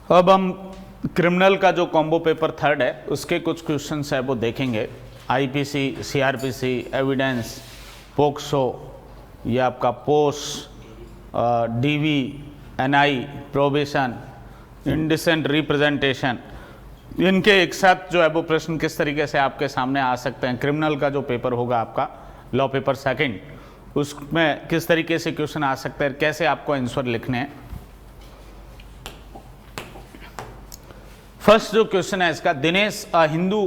अब हम क्रिमिनल का जो कॉम्बो पेपर थर्ड है उसके कुछ क्वेश्चंस है वो देखेंगे। आईपीसी, सीआरपीसी, एविडेंस, पोक्सो, ये आपका पोस, DV, NI, probation, indecent representation, इनके एक साथ जो है वो प्रश्न किस तरीके से आपके सामने आ सकते हैं। क्रिमिनल का जो पेपर होगा आपका लॉ पेपर सेकंड, उसमें किस तरीके से क्वेश्चन आ सकते हैं, कैसे आपको आंसर लिखने हैं। फर्स्ट जो क्वेश्चन है इसका, Dinesh a Hindu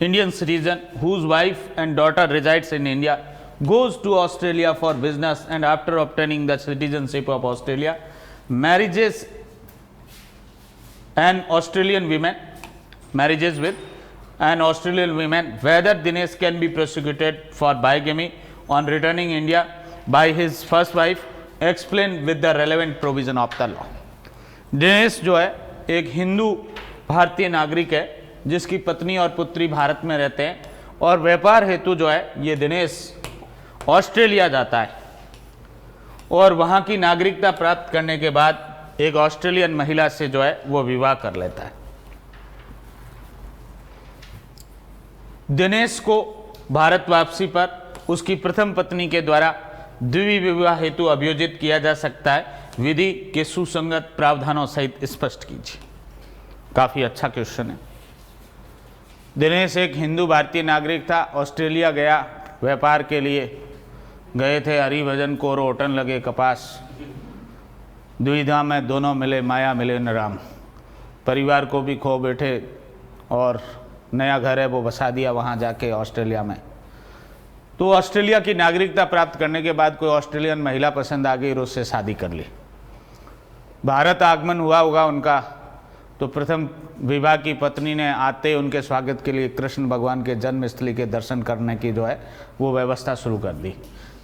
Indian citizen whose wife and daughter resides in India goes to Australia for business and after obtaining the citizenship of Australia marries an Australian woman, marriages with an Australian woman, whether Dinesh can be prosecuted for bigamy on returning India by his first wife, explain with the relevant provision of the law। Dinesh जो है एक हिंदू भारतीय नागरिक है जिसकी पत्नी और पुत्री भारत में रहते हैं और व्यापार हेतु जो है ये दिनेश ऑस्ट्रेलिया जाता है और वहाँ की नागरिकता प्राप्त करने के बाद एक ऑस्ट्रेलियन महिला से जो है वो विवाह कर लेता है। दिनेश को भारत वापसी पर उसकी प्रथम पत्नी के द्वारा द्वितीय विवाह हेतु अभियोजित किया जा सकता है, विधि के सुसंगत प्रावधानों सहित स्पष्ट कीजिए। काफी अच्छा क्वेश्चन है। दिनेश एक हिंदू भारतीय नागरिक था, ऑस्ट्रेलिया गया व्यापार के लिए, गए थे हरिभजन को रोटन लगे कपास, द्विधा में दोनों मिले माया मिले न राम, परिवार को भी खो बैठे और नया घर है वो बसा दिया वहाँ जाके ऑस्ट्रेलिया में। तो ऑस्ट्रेलिया की नागरिकता प्राप्त करने के बाद कोई ऑस्ट्रेलियन महिला पसंद आ गई और उससे शादी कर ली। भारत आगमन हुआ होगा उनका, तो प्रथम विवाह की पत्नी ने आते उनके स्वागत के लिए कृष्ण भगवान के जन्मस्थली के दर्शन करने की जो है वो व्यवस्था शुरू कर दी।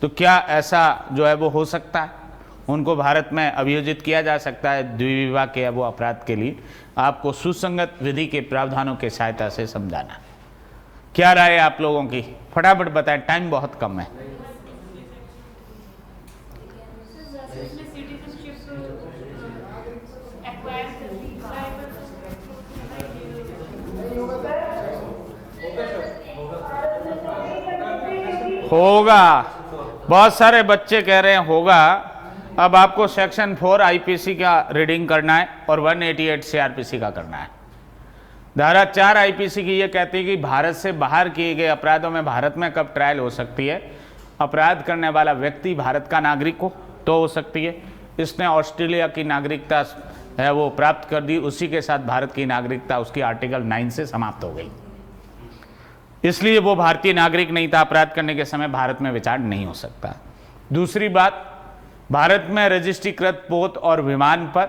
तो क्या ऐसा जो है वो हो सकता है, उनको भारत में अभियोजित किया जा सकता है द्विविवाह के वो अपराध के लिए। आपको सुसंगत विधि के प्रावधानों की सहायता से समझाना। क्या राय है आप लोगों की, फटाफट बताएं, टाइम बहुत कम है। होगा, बहुत सारे बच्चे कह रहे हैं होगा। अब आपको सेक्शन 4 आईपीसी का रीडिंग करना है और 188 सीआरपीसी का करना है। धारा 4 आईपीसी की ये कहती है कि भारत से बाहर किए गए अपराधों में भारत में कब ट्रायल हो सकती है, अपराध करने वाला व्यक्ति भारत का नागरिक हो तो हो सकती है। इसने ऑस्ट्रेलिया की नागरिकता है वो प्राप्त कर दी, उसी के साथ भारत की नागरिकता उसकी आर्टिकल 9 से समाप्त हो गई, इसलिए वो भारतीय नागरिक नहीं था, अपराध करने के समय भारत में विचार नहीं हो सकता। दूसरी बात, भारत में रजिस्ट्रीकृत पोत और विमान पर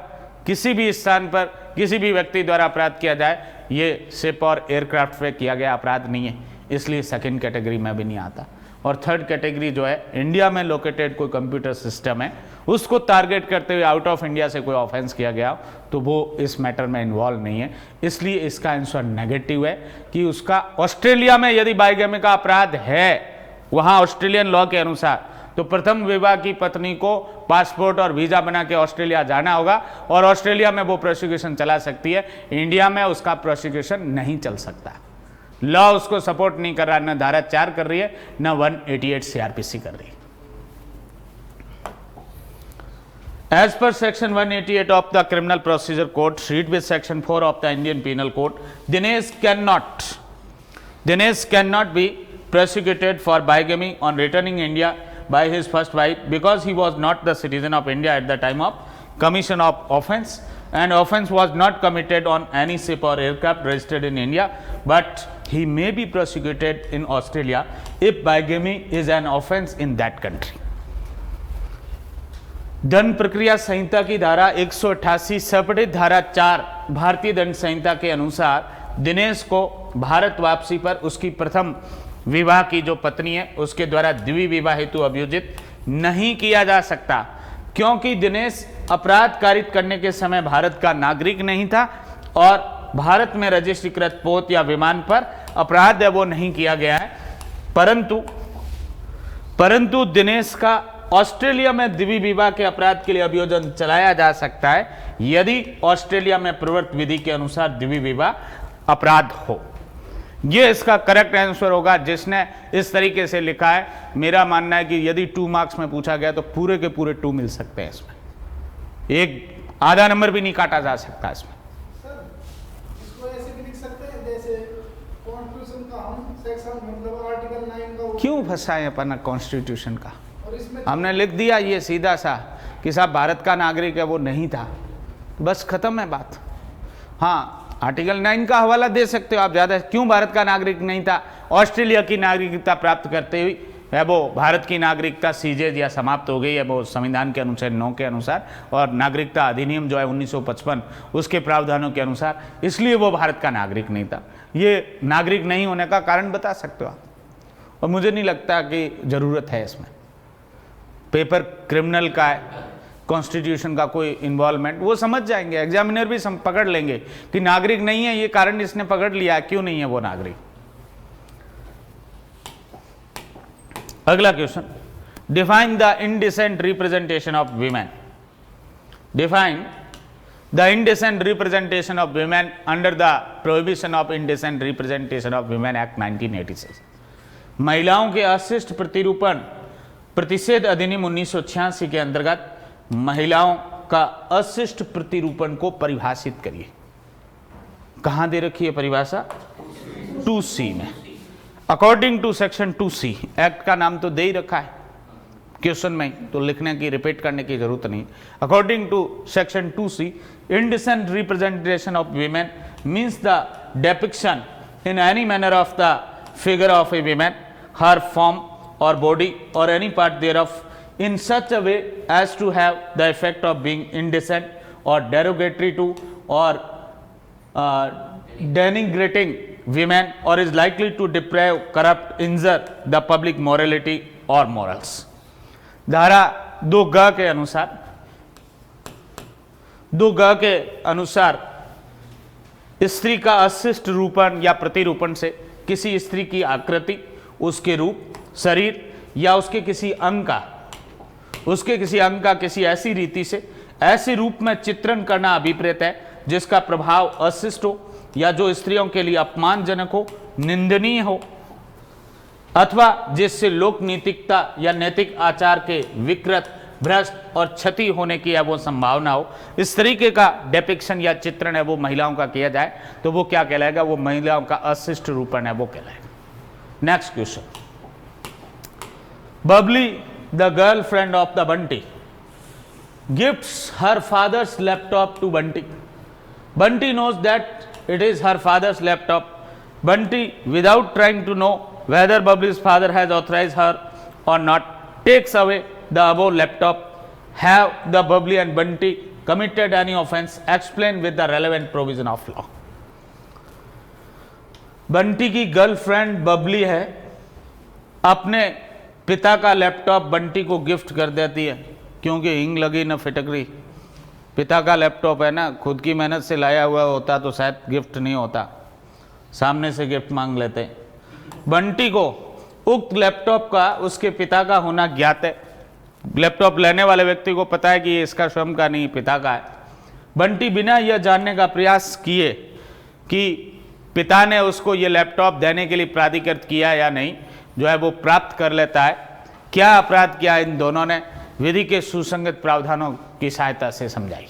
किसी भी स्थान पर किसी भी व्यक्ति द्वारा अपराध किया जाए, ये शिप और एयरक्राफ्ट पे किया गया अपराध नहीं है, इसलिए सेकंड कैटेगरी में भी नहीं आता। और थर्ड कैटेगरी जो है, इंडिया में लोकेटेड कोई कंप्यूटर सिस्टम है उसको टारगेट करते हुए आउट ऑफ इंडिया से कोई ऑफेंस किया गया तो वो इस मैटर में इन्वॉल्व नहीं है, इसलिए इसका आंसर नेगेटिव है कि उसका ऑस्ट्रेलिया में यदि बाइगेमी का अपराध है वहां ऑस्ट्रेलियन लॉ के अनुसार तो प्रथम विवाह की पत्नी को पासपोर्ट और वीजा बना के ऑस्ट्रेलिया जाना होगा और ऑस्ट्रेलिया में वो प्रोसिक्यूशन चला सकती है, इंडिया में उसका प्रोसिक्यूशन नहीं चल सकता। लॉ उसको सपोर्ट नहीं कर रहा, न धारा 4 कर रही है न 188 सीआरपीसी कर रही है। As per section 188 of the criminal procedure code, read with section 4 of the Indian penal code, Dinesh cannot be prosecuted for bigamy on returning India by his first wife because he was not the citizen of India at the time of commission of offence, and offence was not committed on any ship or aircraft registered in India, but he may be prosecuted in Australia if bigamy is an offence in that country। दंड प्रक्रिया संहिता की धारा 188 सपटित धारा 4 भारतीय दंड संहिता के अनुसार दिनेश को भारत वापसी पर उसकी प्रथम विवाह की जो पत्नी है उसके द्वारा द्वितीय विवाह हेतु अभियोजित नहीं किया जा सकता, क्योंकि दिनेश अपराध कारित करने के समय भारत का नागरिक नहीं था और भारत में रजिस्ट्रीकृत पोत या विमान पर अपराध है वो नहीं किया गया है, परंतु दिनेश का ऑस्ट्रेलिया में द्विवी विवाह के अपराध के लिए अभियोजन चलाया जा सकता है यदि ऑस्ट्रेलिया में प्रवर्त विधि के अनुसार द्विवी विवाह अपराध हो। ये इसका करेक्ट आंसर होगा जिसने इस तरीके से लिखा है। मेरा मानना है कि यदि 2 मार्क्स में पूछा गया तो पूरे के पूरे 2 मिल सकते हैं इसमें, एक आधा नंबर भी नहीं काटा जा सकता इसमें। सर इसको ऐसे भी लिख सकते हैं जैसे कॉन्स्टिट्यूशन का हम सेक्शन मतलब आर्टिकल 9 का क्यों फंसाए अपना कॉन्स्टिट्यूशन का? और इसमें हमने लिख दिया ये सीधा सा कि साहब भारत का नागरिक है, वो नहीं था, बस खत्म है बात। हाँ, आर्टिकल 9 का हवाला दे सकते हो आप, ज्यादा क्यों भारत का नागरिक नहीं था, ऑस्ट्रेलिया की नागरिकता प्राप्त करते हुए है वो भारत की नागरिकता सीजेज या समाप्त हो गई है वो संविधान के अनुच्छेद 9 के अनुसार और नागरिकता अधिनियम जो है 1955 उसके प्रावधानों के अनुसार, इसलिए वो भारत का नागरिक नहीं था। ये नागरिक नहीं होने का कारण बता सकते हो आप, और मुझे नहीं लगता कि जरूरत है इसमें। पेपर क्रिमिनल का है, कॉन्स्टिट्यूशन का कोई इन्वॉल्वमेंट, वो समझ जाएंगे, एग्जामिनर भी पकड़ लेंगे कि नागरिक नहीं है, ये कारण इसने पकड़ लिया, क्यों नहीं है वो नागरिक। अगला question, define the indecent representation of women. Define the indecent representation of women under the prohibition of indecent representation of women act 1986। महिलाओं के अशिष्ट प्रतिरूपण प्रतिषेध अधिनियम 1986 के अंतर्गत महिलाओं का अशिष्ट प्रतिरूपण को परिभाषित करिए। कहां दे रखी है परिभाषा? 2C में। According to section 2C, act का नाम तो दे ही रखा है क्वेश्चन में, तो लिखने की रिपीट करने की जरूरत नहीं। According to section 2C, indecent representation of women means the depiction in any manner of the figure of a women, her form or body or any part thereof in such a way as to have the effect of being indecent or derogatory to or denigrating women or is likely to deprive, corrupt, injure the public morality or morals। धारा 2G के अनुसार 2G के अनुसार स्त्री का अशिष्ट रूपण या प्रतिरूपण से किसी स्त्री की आकृति, उसके रूप, शरीर या उसके किसी अंग का किसी ऐसी रीति से ऐसे रूप में चित्रण करना अभिप्रेत है जिसका प्रभाव अशिष्ट हो या जो स्त्रियों के लिए अपमानजनक हो, निंदनीय हो अथवा जिससे लोक नैतिकता या नैतिक आचार के विकृत, भ्रष्ट और क्षति होने की है वो संभावना हो, इस तरीके का डिपिक्शन या चित्रण है वो महिलाओं का किया जाए तो वो क्या कहलाएगा? वो महिलाओं का अशिष्ट रूपण है वो कहलाएगा। Next question, Bubbly, the girlfriend of the Bunty, gifts her father's laptop to Bunty. Bunty knows that it is her father's laptop. Bunty, without trying to know whether Bubbly's father has authorized her or not, takes away the above laptop. Have the Bubbly and Bunty committed any offense? Explain with the relevant provision of law. Bunty की girlfriend Babli है, अपने पिता का laptop Bunty को gift कर देती है क्योंकि हिंग लगी न फिटकरी। पिता का लैपटॉप है ना, खुद की मेहनत से लाया हुआ होता तो शायद गिफ्ट नहीं होता, सामने से गिफ्ट मांग लेते। बंटी को उक्त लैपटॉप का उसके पिता का होना ज्ञात है। लैपटॉप लेने वाले व्यक्ति को पता है कि ये इसका स्वयं का नहीं, पिता का है। बंटी बिना यह जानने का प्रयास किए कि पिता ने उसको ये लैपटॉप देने के लिए प्राधिकृत किया या नहीं, जो है वो प्राप्त कर लेता है। क्या अपराध किया इन दोनों ने? विधि के सुसंगत प्रावधानों की सहायता से समझाइए।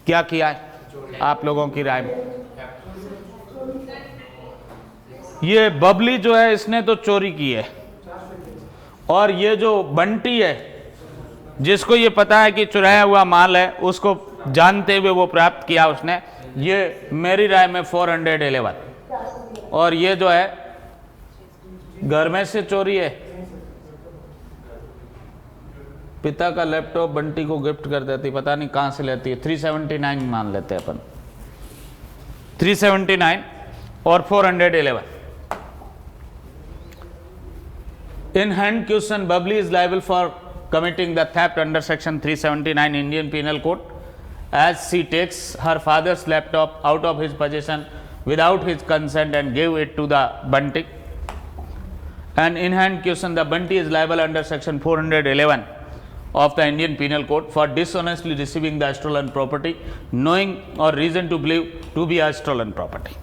क्या किया है आप लोगों की राय में? ये बबली जो है इसने तो चोरी की है, और ये जो बंटी है जिसको ये पता है कि चुराया हुआ माल है, उसको जानते हुए वो प्राप्त किया उसने। ये मेरी राय में 411। और ये जो है घर में से चोरी है, पिता का लैपटॉप बंटी को गिफ्ट कर देती, पता नहीं कहां से लेती है। 379 मान लेते हैं अपन, 379 और 411। In hand question, Babli is liable for committing the theft under section 379 Indian Penal Code as she takes her father's laptop out of his possession without his consent and gave it to the Bunty. An in hand question, the Bunty is liable under section 411 of the Indian Penal Code for dishonestly receiving the stolen property, knowing or reason to believe to be a stolen property.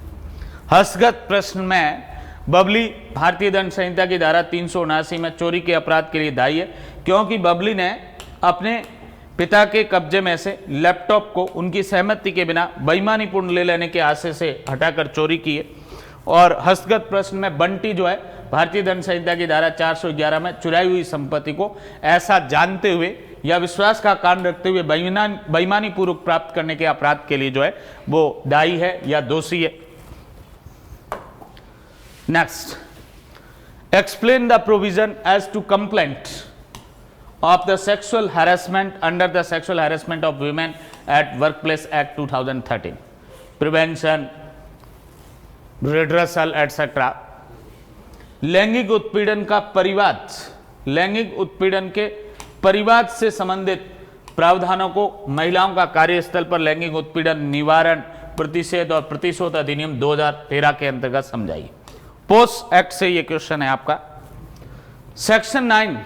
हस्तगत प्रश्न में बबली भारतीय दंड संहिता की धारा 379 में चोरी के अपराध के लिए दायी है, क्योंकि बबली ने अपने पिता के कब्जे में से लैपटॉप को उनकी सहमति के बिना बेईमानीपूर्ण ले लेने के आशय से हटाकर चोरी की है। और हस्तगत प्रश्न में बंटी जो है भारतीय दंड संहिता की धारा 411 में चुराई हुई संपत्ति को ऐसा जानते हुए या विश्वास का कारण रखते हुए बेईमानी पूर्वक प्राप्त करने के अपराध के लिए जो है वो दायी है या दोषी है। Next, explain the provision as to complaint of the sexual harassment under the Sexual Harassment of Women at Workplace Act 2013, prevention, redressal etc. लैंगिक उत्पीड़न का परिवाद, लैंगिक उत्पीड़न के परिवाद से संबंधित प्रावधानों को महिलाओं का कार्यस्थल पर लैंगिक उत्पीड़न निवारण, प्रतिषेध और प्रतिशोध अधिनियम 2013 के अंतर्गत समझाइए। पोस्ट एक्ट से ये क्वेश्चन है आपका। Section 9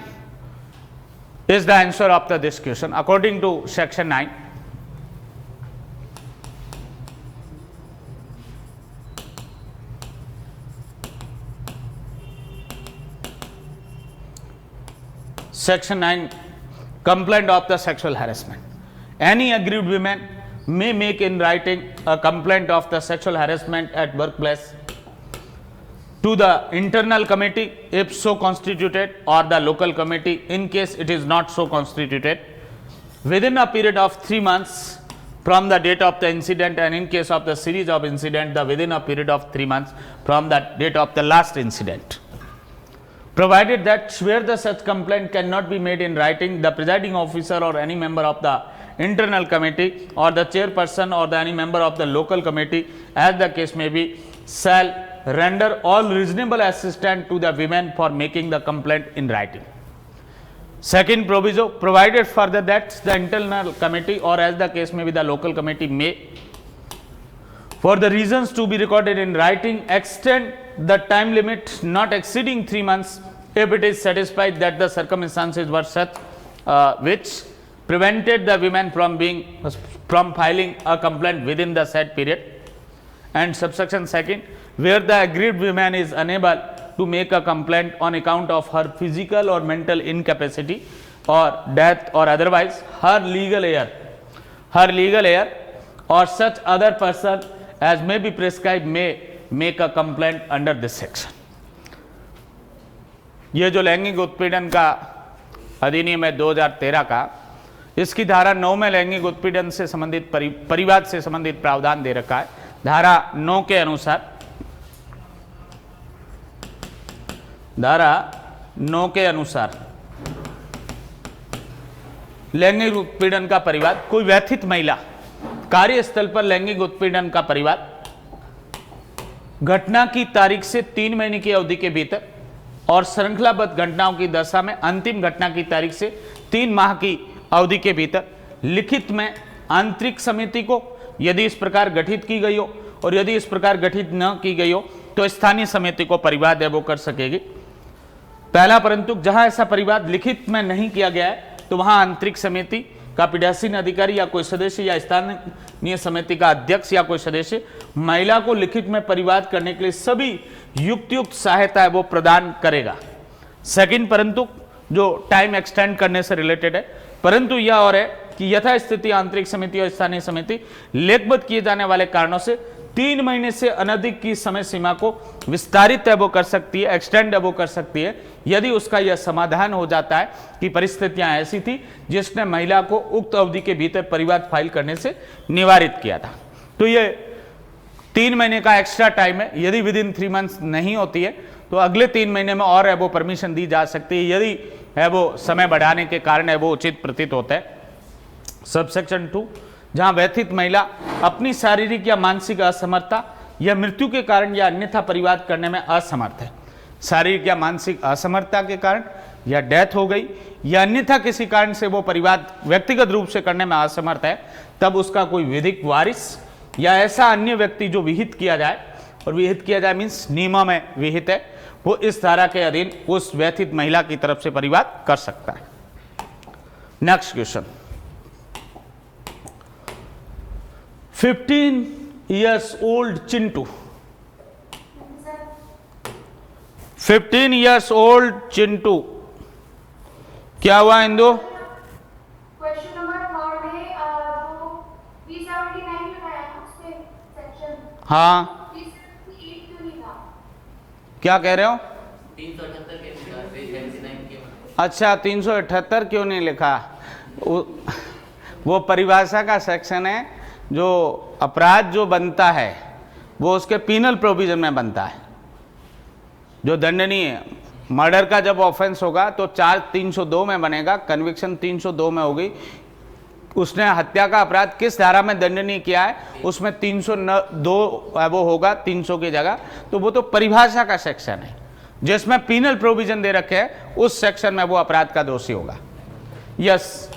is the answer of this question according to section 9. Section 9, complaint of the sexual harassment. Any aggrieved woman may make in writing a complaint of the sexual harassment at workplace to the internal committee if so constituted or the local committee in case it is not so constituted within a period of 3 months from the date of the incident, and in case of the series of incident the within a period of 3 months from the date of the last incident, provided that where the such complaint cannot be made in writing, the presiding officer or any member of the internal committee or the chairperson or any member of the local committee as the case may be shall render all reasonable assistance to the women for making the complaint in writing. Second proviso, provided further that the internal committee or as the case may be the local committee may, for the reasons to be recorded in writing, extend the time limit not exceeding 3 months if it is satisfied that the circumstances were such which prevented the women from filing a complaint within the said period. And subsection second, where the aggrieved woman is unable to make a complaint on account of her physical or mental incapacity or death or otherwise, her legal heir or such other person as may be prescribed may make a complaint under this section. ये जो लैंगिक उत्पीड़न का अधिनियम है 2013 का, इसकी धारा 9 में लैंगिक उत्पीड़न से संबंधित परिवाद से संबंधित प्रावधान दे रखा है। धारा 9 के अनुसार, धारा 9 के अनुसार लैंगिक उत्पीड़न का परिवाद, कोई व्यथित महिला कार्यस्थल पर लैंगिक उत्पीड़न का परिवाद घटना की तारीख से 3 महीने की अवधि के भीतर और श्रृंखलाबद्ध घटनाओं की दशा में अंतिम घटना की तारीख से 3 माह की अवधि के भीतर लिखित में आंतरिक समिति को यदि इस प्रकार गठित की गई हो और यदि इस प्रकार गठित न की गई हो तो स्थानीय समिति को परिवाद है वो कर सकेगी। पहला, परंतु जहां ऐसा परिवाद लिखित में नहीं किया गया है तो वहां आंतरिक समिति का पीठासीन अधिकारी या कोई सदस्य या स्थानीय समिति का अध्यक्ष या कोई सदस्य महिला को लिखित में परिवाद करने के लिए सभी युक्त सहायता है वो प्रदान करेगा। सेकंड, परंतु जो टाइम एक्सटेंड करने से रिलेटेड है, परंतु यह और है कि यथास्थिति आंतरिक समिति और स्थानीय समिति लेखबद्ध किए जाने वाले कारणों से 3 महीने से अनधिक की समय सीमा को विस्तारित है वो कर सकती है, एक्सटेंड है वो कर सकती है, यदि उसका यह समाधान हो जाता है कि परिस्थितियां ऐसी थी जिसने महिला को उक्त अवधि के भीतर परिवाद फाइल करने से निवारित किया था। तो ये 3 महीने का एक्स्ट्रा टाइम है। यदि विद इन 3 मंथ्स नहीं होती है तो अगले 3 महीने में और है वो परमिशन दी जा सकती है, यदि है वो समय बढ़ाने के कारण है वो उचित प्रतीत होता है। सबसेक्शन 2, जहां व्यथित महिला अपनी शारीरिक या मानसिक असमर्थता या मृत्यु के कारण या अन्यथा परिवाद करने में असमर्थ है। शारीरिक या मानसिक असमर्थता के कारण या डेथ हो गई या अन्यथा किसी कारण से वो परिवाद व्यक्तिगत रूप से करने में असमर्थ है, तब उसका कोई विधिक वारिस या ऐसा अन्य व्यक्ति जो विहित किया जाए, और विहित किया जाए मीन्स नियमों में विहित है, वो इस धारा के अधीन उस व्यथित महिला की तरफ से परिवाद कर सकता है। Next question, 15 years old Chintu, 15 years old Chintu, क्या हुआ इंदु? क्वेश्चन नंबर 3 है जो 379 बताया ना उससे सेक्शन हाँ 378 क्यों नहीं था? क्या कह रहे हो? 378 के अनुसार 379 के अच्छा 378 क्यों नहीं लिखा? वो परिभाषा का सेक्शन है, जो अपराध जो बनता है वो उसके पीनल प्रोविजन में बनता है, जो दंडनीय है। मर्डर का जब ऑफेंस होगा तो चार्ज 302 में बनेगा, कन्विक्शन 302 में होगी। उसने हत्या का अपराध किस धारा में दंडनीय किया है, उसमें 302 वो होगा 300 की जगह। तो वो तो परिभाषा का सेक्शन है जिसमें पीनल प्रोविजन दे रखे हैं, उस सेक्शन में वो अपराध का दोषी होगा। Yes,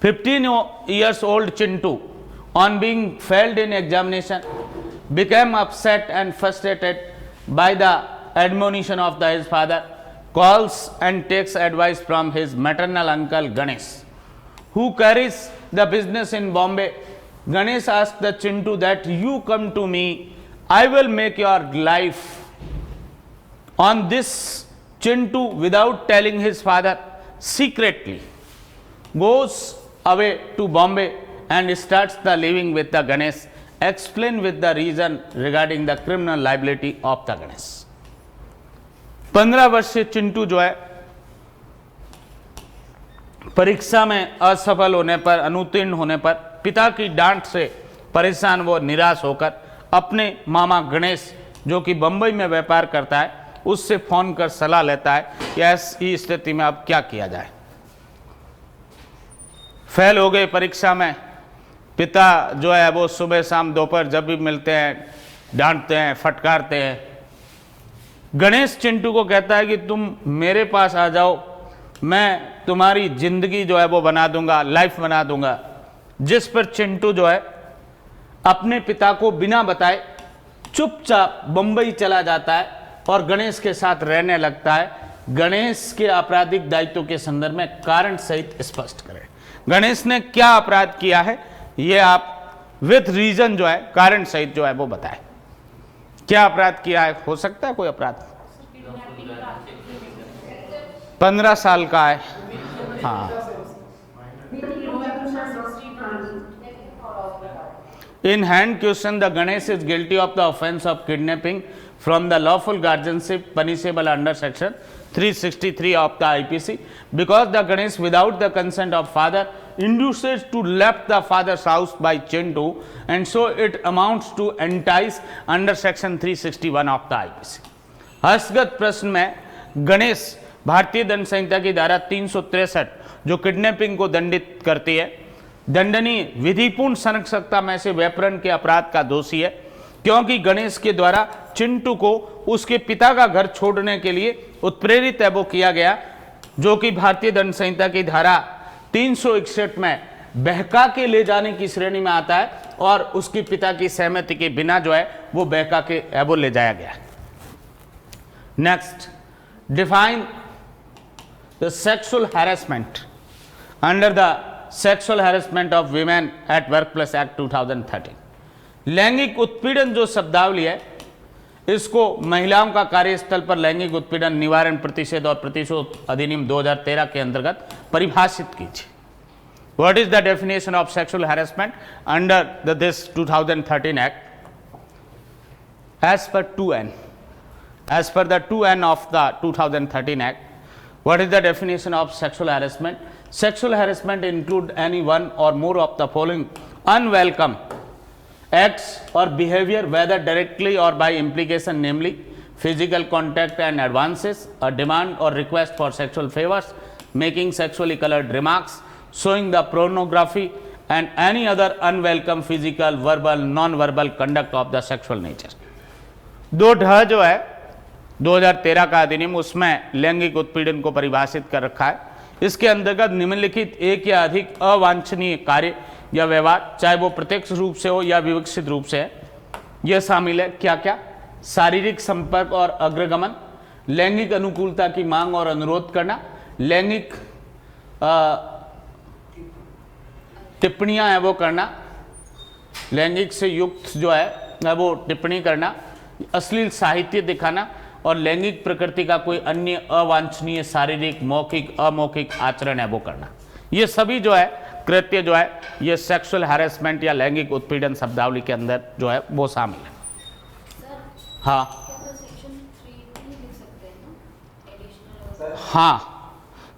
15 years old Chintu on being failed in examination became upset and frustrated by the admonition of his father, calls and takes advice from his maternal uncle Ganesh, who carries the business in Bombay. Ganesh asked the Chintu that you come to me, I will make your life. On this, Chintu, without telling his father, secretly goes away to Bombay and starts the living with the Ganesh. Explain with the reason regarding the criminal liability of the Ganesh. 15 वर्षीय चिंटू जो है परीक्षा में असफल होने पर, अनुत्तीर्ण होने पर पिता की डांट से परेशान वो निराश होकर अपने मामा गणेश जो कि बंबई में व्यापार करता है उससे फोन कर सलाह लेता है कि ऐसी स्थिति में अब क्या किया जाए। फेल हो गए परीक्षा में, पिता जो है वो सुबह शाम दोपहर जब भी मिलते हैं डांटते हैं, फटकारते हैं। गणेश चिंटू को कहता है कि तुम मेरे पास आ जाओ, मैं तुम्हारी जिंदगी जो है वो बना दूंगा, लाइफ बना दूंगा। जिस पर चिंटू जो है अपने पिता को बिना बताए चुपचाप बंबई चला जाता है और गणेश के साथ रहने लगता है। गणेश के आपराधिक दायित्व के संदर्भ में कारण सहित स्पष्ट करें, गणेश ने क्या अपराध किया है, ये आप विथ रीजन जो है कारण सहित जो है वो बताएं। क्या अपराध किया है? हो सकता है कोई अपराध 15 साल का है। हाँ, in hand question the Ganesh is guilty of the offense of kidnapping from the lawful guardianship punishable under section 363 of the IPC because the Ganesh without the consent of father induces to left the father's house by Chintu and so it amounts to entice under section 361 of the IPC। हस्तगत प्रश्न में गणेश भारतीय दंड संहिता की धारा 363 जो kidnapping को दंडित करती है, दंडनीय विधिपूर्ण संरक्षकता में से व्यापरण के अपराध का दोषी है क्योंकि गणेश के द्वारा चिंटू को उसके पिता का घर छोड़ने के लिए उत्प्रेरित है वो किया गया, जो कि भारतीय दंड संहिता की धारा 361 में बहका के ले जाने की श्रेणी में आता है और उसके पिता की सहमति के बिना जो है वो बहका के वो ले जाया गया। Next, define the sexual harassment under the sexual harassment of women at work place act 2013। लैंगिक उत्पीड़न जो शब्दावली है इसको महिलाओं का कार्यस्थल पर लैंगिक उत्पीड़न निवारण प्रतिषेध और प्रतिशोध अधिनियम 2013 के अंतर्गत परिभाषित कीजिए। What is the definition of sexual harassment under this 2013 act as per 2N, as per the 2N of the 2013 Act? What is the definition of sexual harassment? Sexual harassment include any one or more of the following unwelcome acts or behavior whether directly or by implication, namely physical contact and advances, a demand or request for sexual favors, making sexually colored remarks, showing the pornography and any other unwelcome physical, verbal, non-verbal conduct of the sexual nature। दो ढ जो है 2013 का अधिनियम उसमें लैंगिक उत्पीड़न को परिभाषित कर रखा है। इसके अंतर्गत निम्नलिखित एक या अधिक अवांछनीय कार्य या व्यवहार, चाहे वो प्रत्यक्ष रूप से हो या विवक्षित रूप से है, यह शामिल है। क्या क्या? शारीरिक संपर्क और अग्रगमन, लैंगिक अनुकूलता की मांग और अनुरोध करना, लैंगिक टिप्पणियां है वो करना, लैंगिक से युक्त जो है वो टिप्पणी करना, अश्लील साहित्य दिखाना और लैंगिक प्रकृति का कोई अन्य अवांछनीय शारीरिक, मौखिक, अमौखिक आचरण है वो करना। ये सभी जो है कृत्य जो है ये सेक्सुअल हैरेसमेंट या लैंगिक उत्पीड़न शब्दावली के अंदर जो है वो शामिल है। हाँ हाँ,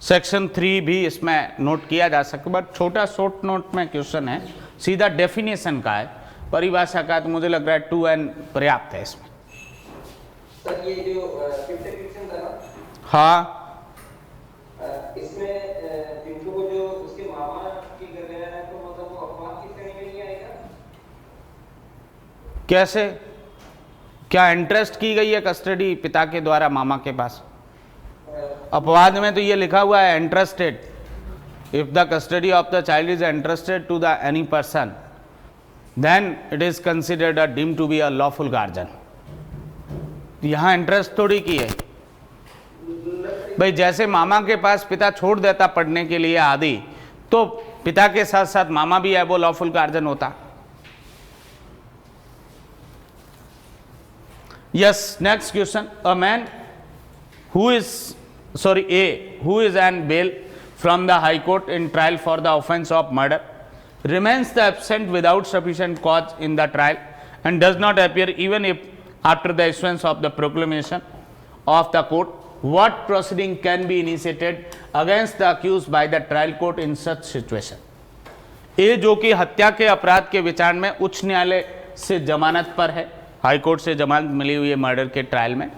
सेक्शन 3 भी इसमें नोट किया जा सकता, बट छोटा शॉर्ट नोट में क्वेश्चन है, सीधा डेफिनेशन का है, परिभाषा का, तो मुझे लग रहा है 2N पर्याप्त है इसमें। सर ये जो फिफ्थ सेक्शन था ना, हाँ इसमें पिंटू को जो उसके मामा की कर गया है, तो मतलब वो अपवाद की श्रेणी में नहीं आएगा? कैसे, क्या इंटरेस्ट की गई है कस्टडी पिता के द्वारा मामा के पास? अपवाद में तो ये लिखा हुआ है interested, if the custody of the child is interested to the any person then it is considered a deemed to be a lawful guardian. यहाँ इंटरेस्ट थोड़ी की है भाई, जैसे मामा के पास पिता छोड़ देता पढ़ने के लिए आदि, तो पिता के साथ साथ मामा भी है वो लॉफुल गार्जियन होता। Yes, next question, a man who is on bail from the High Court in trial for the offence of murder remains absent without sufficient cause in the trial and does not appear even if after the issuance of the proclamation of the court. What proceeding can be initiated against the accused by the trial court in such situation? ये जो कि हत्या के अपराध के विचार में उच्च न्यायालय से जमानत पर है, हाई कोर्ट से जमानत मिली हुई है मर्डर के ट्रायल में,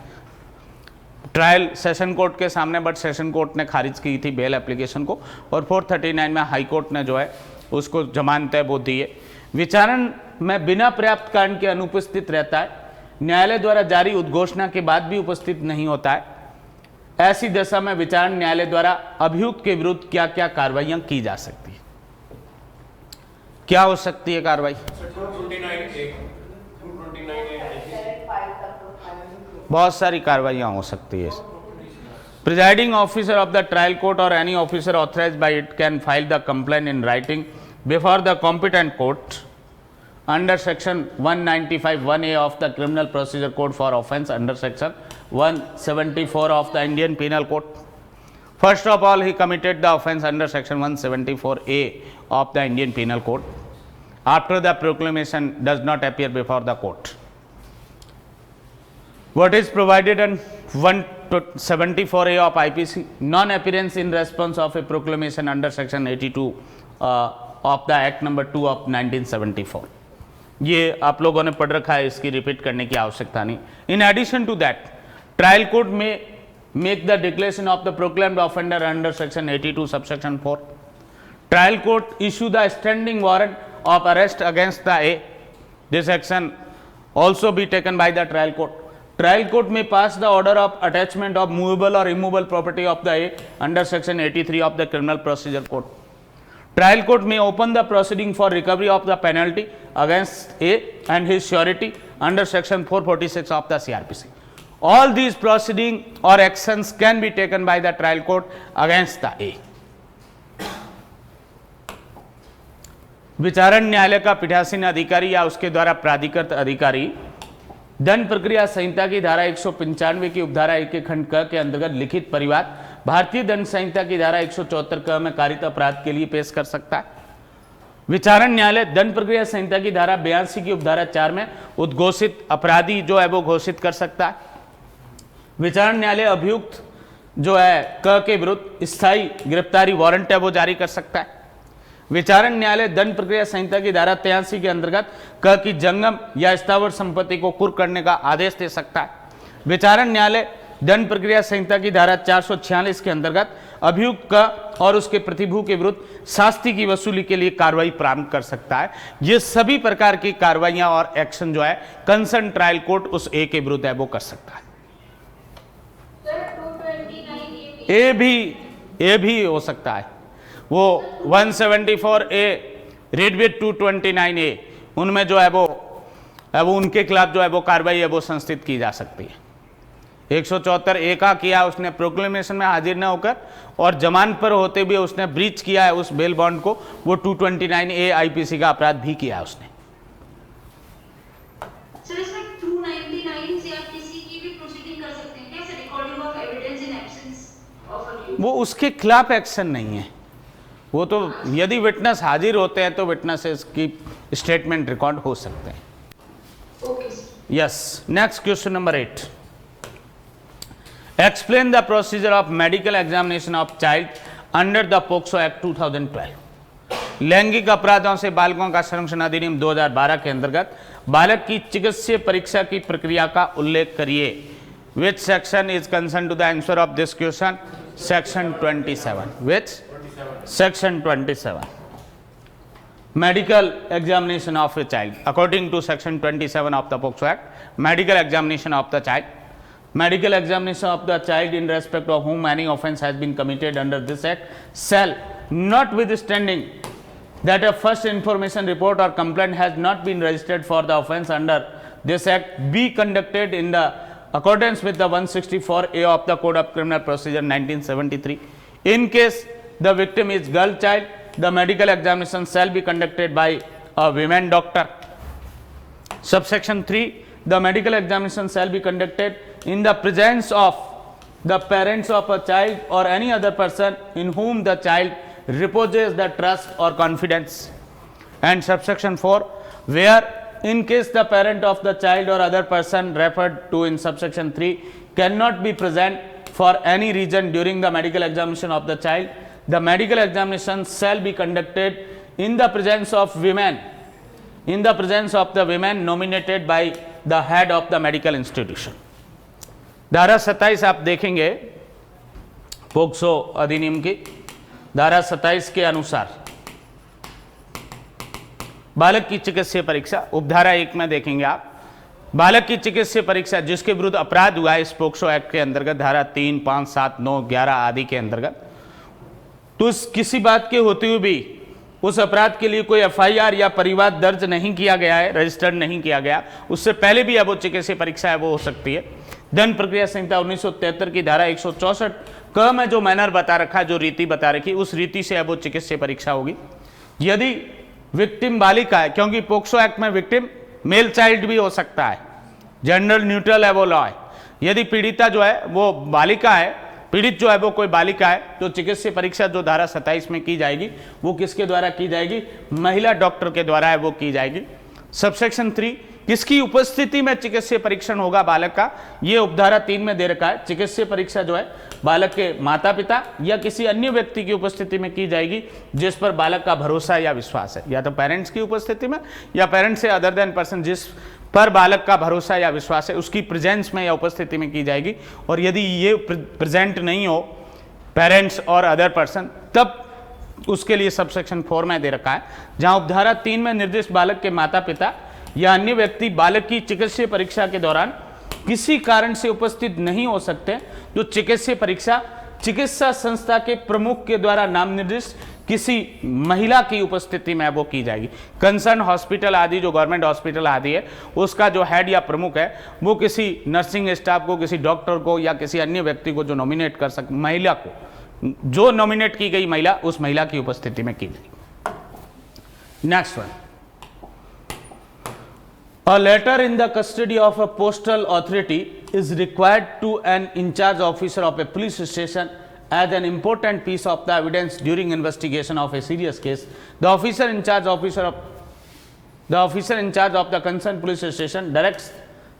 ट्रायल सेशन कोर्ट के सामने, बट सेशन कोर्ट ने खारिज की थी बेल एप्लीकेशन को और 439 में हाई कोर्ट ने जो है उसको जमानत है वो दी है। विचारण में बिना पर्याप्त कारण के अनुपस्थित रहता है, न्यायालय द्वारा जारी उद्घोषणा के बाद भी उपस्थित नहीं होता है। ऐसी दशा में विचारण न्यायालय द्वारा अभियुक्त के विरुद्ध क्या क्या कार्रवाइयां की जा सकती है? क्या हो सकती है कार्रवाई? बहुत सारी कार्रवाइयां हो सकती है। Presiding officer of the trial court और any officer authorised by it can file the complaint in writing before the competent court under section 195(1)(a) of the criminal procedure code for offence under section 174 of the Indian Penal Code. First of all, he committed the offence under section 174(a) of the Indian Penal Code after the proclamation does not appear before the court. What is provided in 174(a) of IPC? Non-appearance in response of a proclamation under section 82 of the Act number 2 of 1974. ये आप लोगों ने पढ़ रखा है, इसकी repeat करने की आवश्यकता नहीं। In addition to that, trial court में make the declaration of the proclaimed offender under section 82 subsection 4. Trial court issue the standing warrant of arrest against the A. This action also be taken by the trial court. Trial court में pass the order of attachment of movable और immovable property of the A under section 83 of the criminal procedure code. Trial court may open the proceeding for recovery of the penalty against A and his surety under section 446 of the CRPC. All these proceeding or actions can be taken by the trial court against the A. विचारण न्यायालय का पीठासीन अधिकारी या उसके द्वारा प्राधिकृत अधिकारी दंड प्रक्रिया संहिता की धारा 195 की उपधारा 1 के खंड क के अंतर्गत लिखित परिवाद भारतीय दंड संहिता की धारा 174 क में कारित अपराध के लिए पेश कर सकता है। विचारण न्यायालय दंड प्रक्रिया संहिता की धारा 82 की उपधारा 4 में उद्घोषित अपराधी जो है वो घोषित कर सकता है। विचारण न्यायालय अभियुक्त जो है क के विरुद्ध स्थायी गिरफ्तारी वारंट है वो जारी कर सकता है। विचारण न्यायालय दंड प्रक्रिया संहिता की धारा 83 के अंतर्गत क की जंगम या स्थावर संपत्ति को कुर्क करने का आदेश दे सकता है। विचारण न्यायालय दंड प्रक्रिया संहिता की धारा 446 के अंतर्गत अभियुक्त का और उसके प्रतिभू के विरुद्ध शास्ति की वसूली के लिए कार्रवाई प्रारंभ कर सकता है। ये सभी प्रकार की कार्रवाइयां और एक्शन जो है कंसर्न ट्रायल कोर्ट उस ए के विरुद्ध है वो कर सकता है। ए भी हो सकता है, वो 174 ए रेड विद 229 ए उनमें जो है वो अब उनके खिलाफ जो है वो कार्रवाई है वो संस्थित की जा सकती है। 174 ए का किया उसने प्रोक्लेमेशन में हाजिर न होकर, और जमानत पर होते हुए उसने ब्रीच किया है उस बेल बॉन्ड को, वो 229 ए आईपीसी का अपराध भी किया है उसने। सर इसमें 299 सीआरपीसी की भी प्रोसीडिंग कर सकते हैं क्या sir, recording of evidence in absence of accused? वो उसके खिलाफ एक्शन नहीं है, वो तो यदि विटनेस हाजिर होते हैं तो विटनेसेस की स्टेटमेंट रिकॉर्ड हो सकते हैं। Okay sir. Yes, next question number 8, explain the procedure of medical examination of child under the POCSO act 2012। लैंगिक अपराधों से बालकों का संरक्षण अधिनियम 2012 के अंतर्गत बालक की चिकित्सीय परीक्षा की प्रक्रिया का उल्लेख करिए। Which section is concern to the answer of this question? Section 27। Which section 27, medical examination of a child according to section 27 of the POCSO Act. Medical examination of the child, medical examination of the child in respect of whom any offence has been committed under this act shall, notwithstanding that a first information report or complaint has not been registered for the offence under this act, be conducted in the accordance with the 164A of the Code of Criminal Procedure 1973. In case the victim is girl child, the medical examination shall be conducted by a women doctor. Subsection 3, the medical examination shall be conducted in the presence of the parents of a child or any other person in whom the child reposes the trust or confidence. And subsection 4, where in case the parent of the child or other person referred to in subsection 3 cannot be present for any reason during the medical examination of the child, the medical examination shall be conducted in the presence of women, in the presence of the women nominated by the head of the medical institution. धारा 27 आप देखेंगे POCSO अधिनियम की धारा 27 के अनुसार बालक की चिकित्सीय परीक्षा, उपधारा 1 में देखेंगे आप, बालक की चिकित्सीय परीक्षा जिसके विरुद्ध अपराध हुआ है इस पोक्सो एक्ट के अंतर्गत धारा 3, 5, 7, 9, 11 आदि के अंतर्गत, तो किसी बात के होते हुए भी उस अपराध के लिए कोई एफआईआर या परिवाद दर्ज नहीं किया गया है, रजिस्टर्ड नहीं किया गया, उससे पहले भी अब वो चिकित्सीय परीक्षा है वो हो सकती है। दंड प्रक्रिया संहिता 1973 की धारा 164 क में जो मैनर बता रखा है, जो रीति बता रखी, उस रीति से अब वो चिकित्सीय परीक्षा होगी। यदि विक्टिम बालिका है, क्योंकि पोक्सो एक्ट में विक्टिम मेल चाइल्ड भी हो सकता है, जेंडर न्यूट्रल है वो लॉ है। यदि पीड़िता जो है वो बालिका है, पीड़ित जो है वो कोई बालिका है, तो चिकित्सीय परीक्षा जो धारा 27 में की जाएगी वो किसके द्वारा की जाएगी? महिला डॉक्टर के द्वारा है वो की जाएगी। सबसेक्शन 3, किसकी उपस्थिति में चिकित्सीय परीक्षण होगा बालक का, ये उपधारा 3 में दे रखा है। चिकित्सीय परीक्षा जो है बालक के माता पिता या किसी अन्य व्यक्ति की उपस्थिति में की जाएगी जिस पर बालक का भरोसा या विश्वास है, या तो पेरेंट्स की उपस्थिति में या पेरेंट्स से अदर देन पर्सन जिस पर बालक का भरोसा या विश्वास है उसकी प्रेजेंस में या उपस्थिति में की जाएगी। और यदि ये प्रेजेंट नहीं हो पेरेंट्स और अदर पर्सन, तब उसके लिए सबसेक्शन 4 में दे रखा है, जहां उपधारा 3 में निर्दिष्ट बालक के माता पिता या अन्य व्यक्ति बालक की चिकित्सीय परीक्षा के दौरान किसी कारण से उपस्थित नहीं हो सकते, जो चिकित्सीय परीक्षा चिकित्सा संस्था के प्रमुख के द्वारा नाम निर्दिष्ट किसी महिला की उपस्थिति में वो की जाएगी। कंसर्न हॉस्पिटल आदि जो गवर्नमेंट हॉस्पिटल आदि है उसका जो हेड या प्रमुख है वो किसी नर्सिंग स्टाफ को, किसी डॉक्टर को या किसी अन्य व्यक्ति को जो नॉमिनेट कर सकते, महिला को, जो नॉमिनेट की गई महिला, उस महिला की उपस्थिति में की जाएगी। Next one, a letter in the custody of a postal authority is required to an in charge officer of a police station as an important piece of the evidence during investigation of a serious case. The officer in charge of the concerned police station directs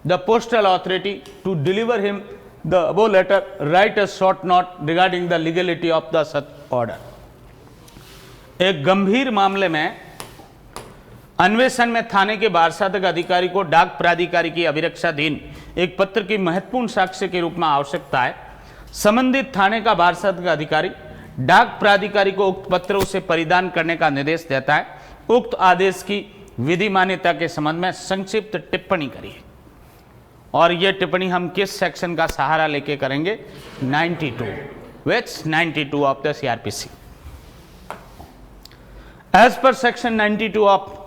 the postal authority to deliver him the above letter, write a short note regarding the legality of the such order. एक गंभीर मामले में अन्वेषण में थाने के बारसाधक अधिकारी को डाक प्राधिकारी की अभिरक्षाधीन एक पत्र की महत्वपूर्ण साक्ष्य के रूप में आवश्यकता है। संबंधित थाने का बारसाधक अधिकारी डाक प्राधिकारी को उक्त पत्र उसे परिधान करने का निर्देश देता है। उक्त आदेश की विधि मान्यता के संबंध में संक्षिप्त टिप्पणी करिए। और यह टिप्पणी हम किस सेक्शन का सहारा लेके करेंगे? 92, which 92 of the CRPC. As per section 92 of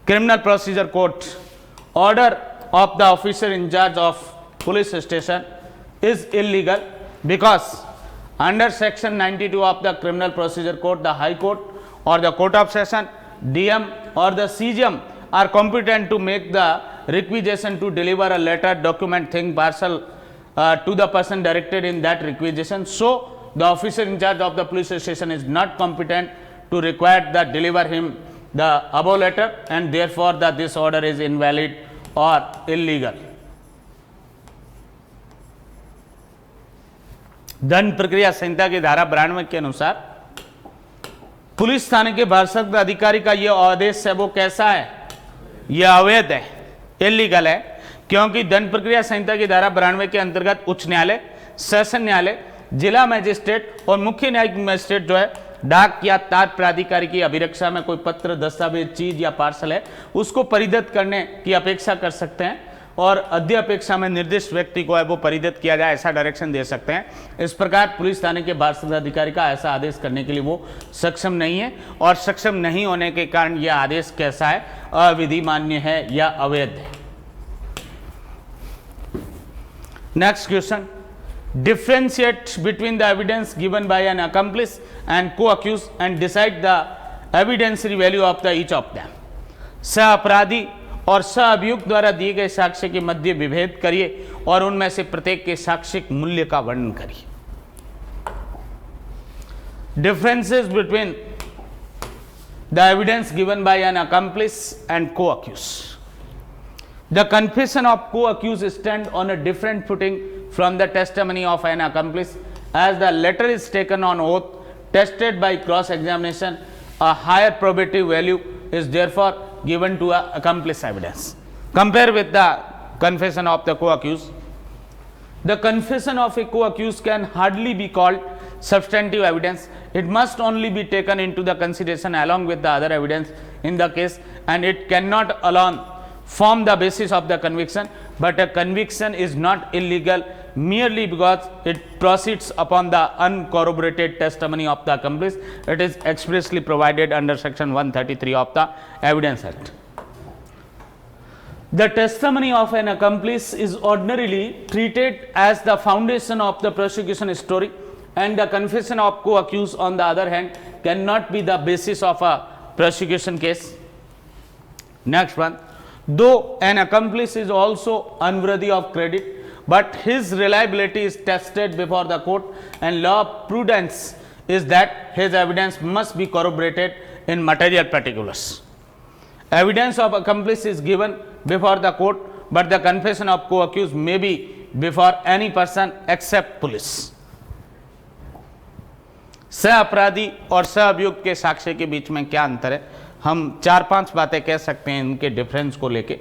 Criminal Procedure Code, order of the officer in charge of police station is illegal because under section 92 of the criminal procedure code, the high court or the court of session, DM or the CGM are competent to make the requisition to deliver a letter, document, thing, parcel to the person directed in that requisition. So the officer in charge of the police station is not competent to require that deliver him the above letter, and therefore this order is invalid or illegal. दंड प्रक्रिया संहिता की धारा 92 के अनुसार police थाने के भारसत्व अधिकारी का यह आदेश है वो कैसा है? यह अवैध है, इलीगल है, क्योंकि दंड प्रक्रिया संहिता की धारा 92 के अंतर्गत उच्च न्यायालय, सेशन न्यायालय, जिला मजिस्ट्रेट और मुख्य न्यायिक मजिस्ट्रेट जो है डाक या तार प्राधिकारी की अभिरक्षा में कोई पत्र, दस्तावेज, चीज या पार्सल है उसको परिदत्त करने की अपेक्षा कर सकते हैं और अध्यपेक्षा में निर्दिष्ट व्यक्ति को है वो परिदत्त किया जाए ऐसा डायरेक्शन दे सकते हैं। इस प्रकार पुलिस थाने के भारसत्व अधिकारी का ऐसा आदेश करने के लिए वो सक्षम नहीं है और सक्षम नहीं होने के कारण यह आदेश कैसा है? अविधि मान्य है या अवैध है। Next question, differentiate between the evidence given by an accomplice and co-accused and decide the evidentiary value of the each of them. सह अपराधी और सह अभियुक्त द्वारा दिए गए साक्ष्य के मध्य विभेद करिए और उनमें से प्रत्येक के साक्ष्यिक मूल्य का वर्णन करिए। Differences between the evidence given by an accomplice and co-accused. The confession of co-accused stand on a different footing from the testimony of an accomplice, as the latter is taken on oath, tested by cross-examination. A higher probative value is therefore given to accomplice evidence. Compare with the confession of the co-accused. The confession of a co-accused can hardly be called substantive evidence. It must only be taken into the consideration along with the other evidence in the case, and it cannot alone form the basis of the conviction. But a conviction is not illegal merely because it proceeds upon the uncorroborated testimony of the accomplice. It is expressly provided under section 133 of the Evidence Act. The testimony of an accomplice is ordinarily treated as the foundation of the prosecution story, and the confession of co-accused on the other hand cannot be the basis of a prosecution case. Next one, though an accomplice is also unworthy of credit, but his reliability is tested before the court, and law of prudence is that his evidence must be corroborated in material particulars. Evidence of accomplice is given before the court, but the confession of co-accused may be before any person except police. सह अपराधी और सह अभियुक्त के साक्ष्य के बीच में क्या अंतर है? हम 4-5 बातें कह सकते हैं इनके डिफरेंस को लेके।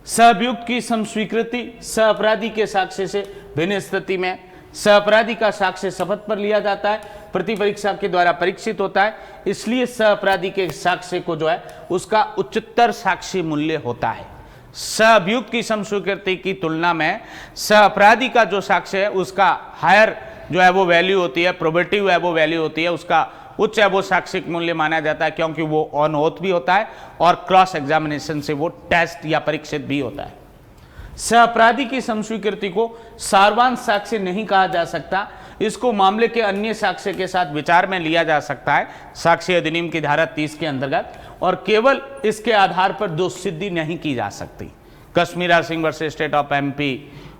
सह अभियुक्त की संस्वीकृति सह अपराधी के साक्ष्य से भिन्न स्थिति में। सह अपराधी का साक्ष्य शपथ पर लिया जाता है, प्रति परीक्षा के द्वारा परीक्षित होता है, इसलिए सह अपराधी के साक्ष्य को जो है उसका उच्चतर साक्ष्य मूल्य होता है। सह अभियुक्त की संस्वीकृति की तुलना में सह अपराधी का जो साक्ष्य है उसका हायर जो है वो वैल्यू होती है, प्रोबेटिव है वो वैल्यू होती है, उसका उच्च है वो साक्ष्यिक मूल्य माना जाता है, क्योंकि वो ऑन ओथ भी होता है और क्रॉस एग्जामिनेशन से वो टेस्ट या परीक्षित भी होता है। सह अपराधी की संस्वीकृति को सारवांश साक्ष्य नहीं कहा जा सकता, इसको मामले के अन्य साक्ष्य के साथ विचार में लिया जा सकता है साक्ष्य अधिनियम की धारा 30 के अंतर्गत, और केवल इसके आधार पर दोष सिद्धि नहीं की जा सकती। Kashmira Singh versus state of MP,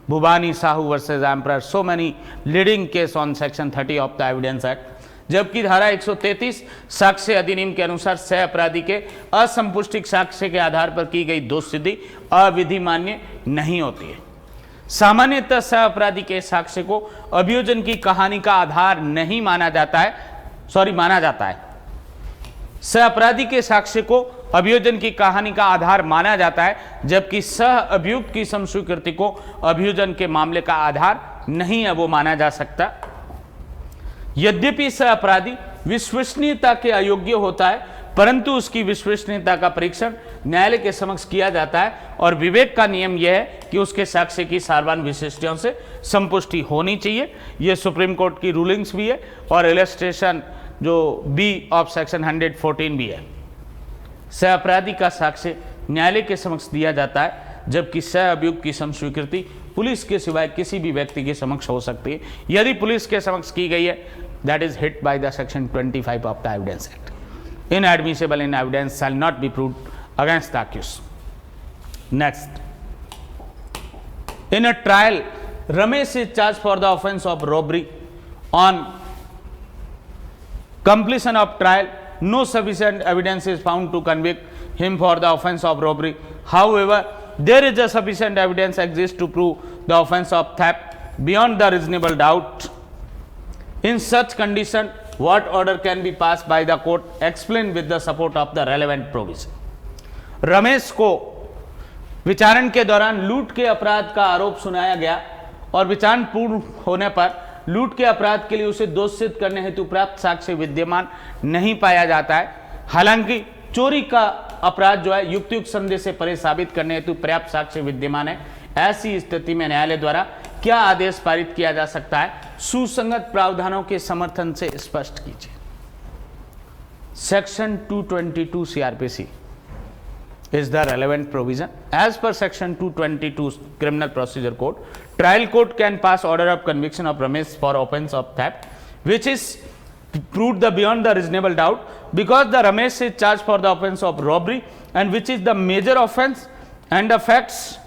Bhuvani Sahu versus emperor, so many leading case on section 30 of the evidence act. जबकि धारा 133 साक्ष्य अधिनियम के अनुसार सह अपराधी के असंपुष्टिक साक्ष्य के आधार पर की गई दोष सिद्धि अविधि मान्य नहीं होती है। सामान्यतः सह अपराधी के साक्ष्य को अभियोजन की कहानी का आधार नहीं माना जाता है, सह अपराधी के साक्ष्य को अभियोजन की कहानी का आधार माना जाता है, जबकि सह अभियुक्त की संस्वीकृति को अभियोजन के मामले का आधार नहीं है वो माना जा सकता। यद्यपि सह अपराधी विश्वसनीयता के अयोग्य होता है, परंतु उसकी विश्वसनीयता का परीक्षण न्यायालय के समक्ष किया जाता है, और विवेक का नियम यह है कि उसके साक्ष्य की सारवान विशिष्टताओं से संपुष्टि होनी चाहिए। यह सुप्रीम कोर्ट की रूलिंग्स भी है और इलस्ट्रेशन जो B ऑफ सेक्शन 114 भी है। सह अपराधी का साक्ष्य न्यायालय के समक्ष दिया जाता है, जबकि सह अभियुक्त की स्वीकृति पुलिस के सिवाय किसी भी व्यक्ति के समक्ष हो सकती है। यदि पुलिस के समक्ष की गई है, that is hit by the section 25 of the evidence act. Inadmissible in evidence shall not be proved against the accused. Next, in a trial, Ramesh is charged for the offence of robbery. On completion of trial, no sufficient evidence is found to convict him for the offence of robbery. However, there is a sufficient evidence exists to prove the offence of theft beyond the reasonable doubt. In such condition, what order can be passed by the court? Explain with the support of the relevant provision. Ramesh को विचारण के दौरान लूट के अपराध का आरोप सुनाया गया और विचारण पूर्ण होने पर लूट के अपराध के लिए उसे दोष सिद्ध करने हेतु पर्याप्त साक्ष्य विद्यमान नहीं पाया जाता है। हालांकि चोरी का अपराध जो है युक्तियुक्त संदेह से परे साबित करने हेतु पर्याप्त साक्ष्य विद्यमान है। ऐसी स्थिति में न्यायालय द्वारा क्या आदेश पारित किया जा सकता है? सुसंगत प्रावधानों के समर्थन से स्पष्ट कीजिए। Section 222 CRPC is the relevant provision. As per section 222 criminal procedure code, trial court can pass order of conviction of Ramesh for offence of theft which is proved the beyond the reasonable doubt, because the Ramesh is charged for the offence of robbery and which is the major offence, and the facts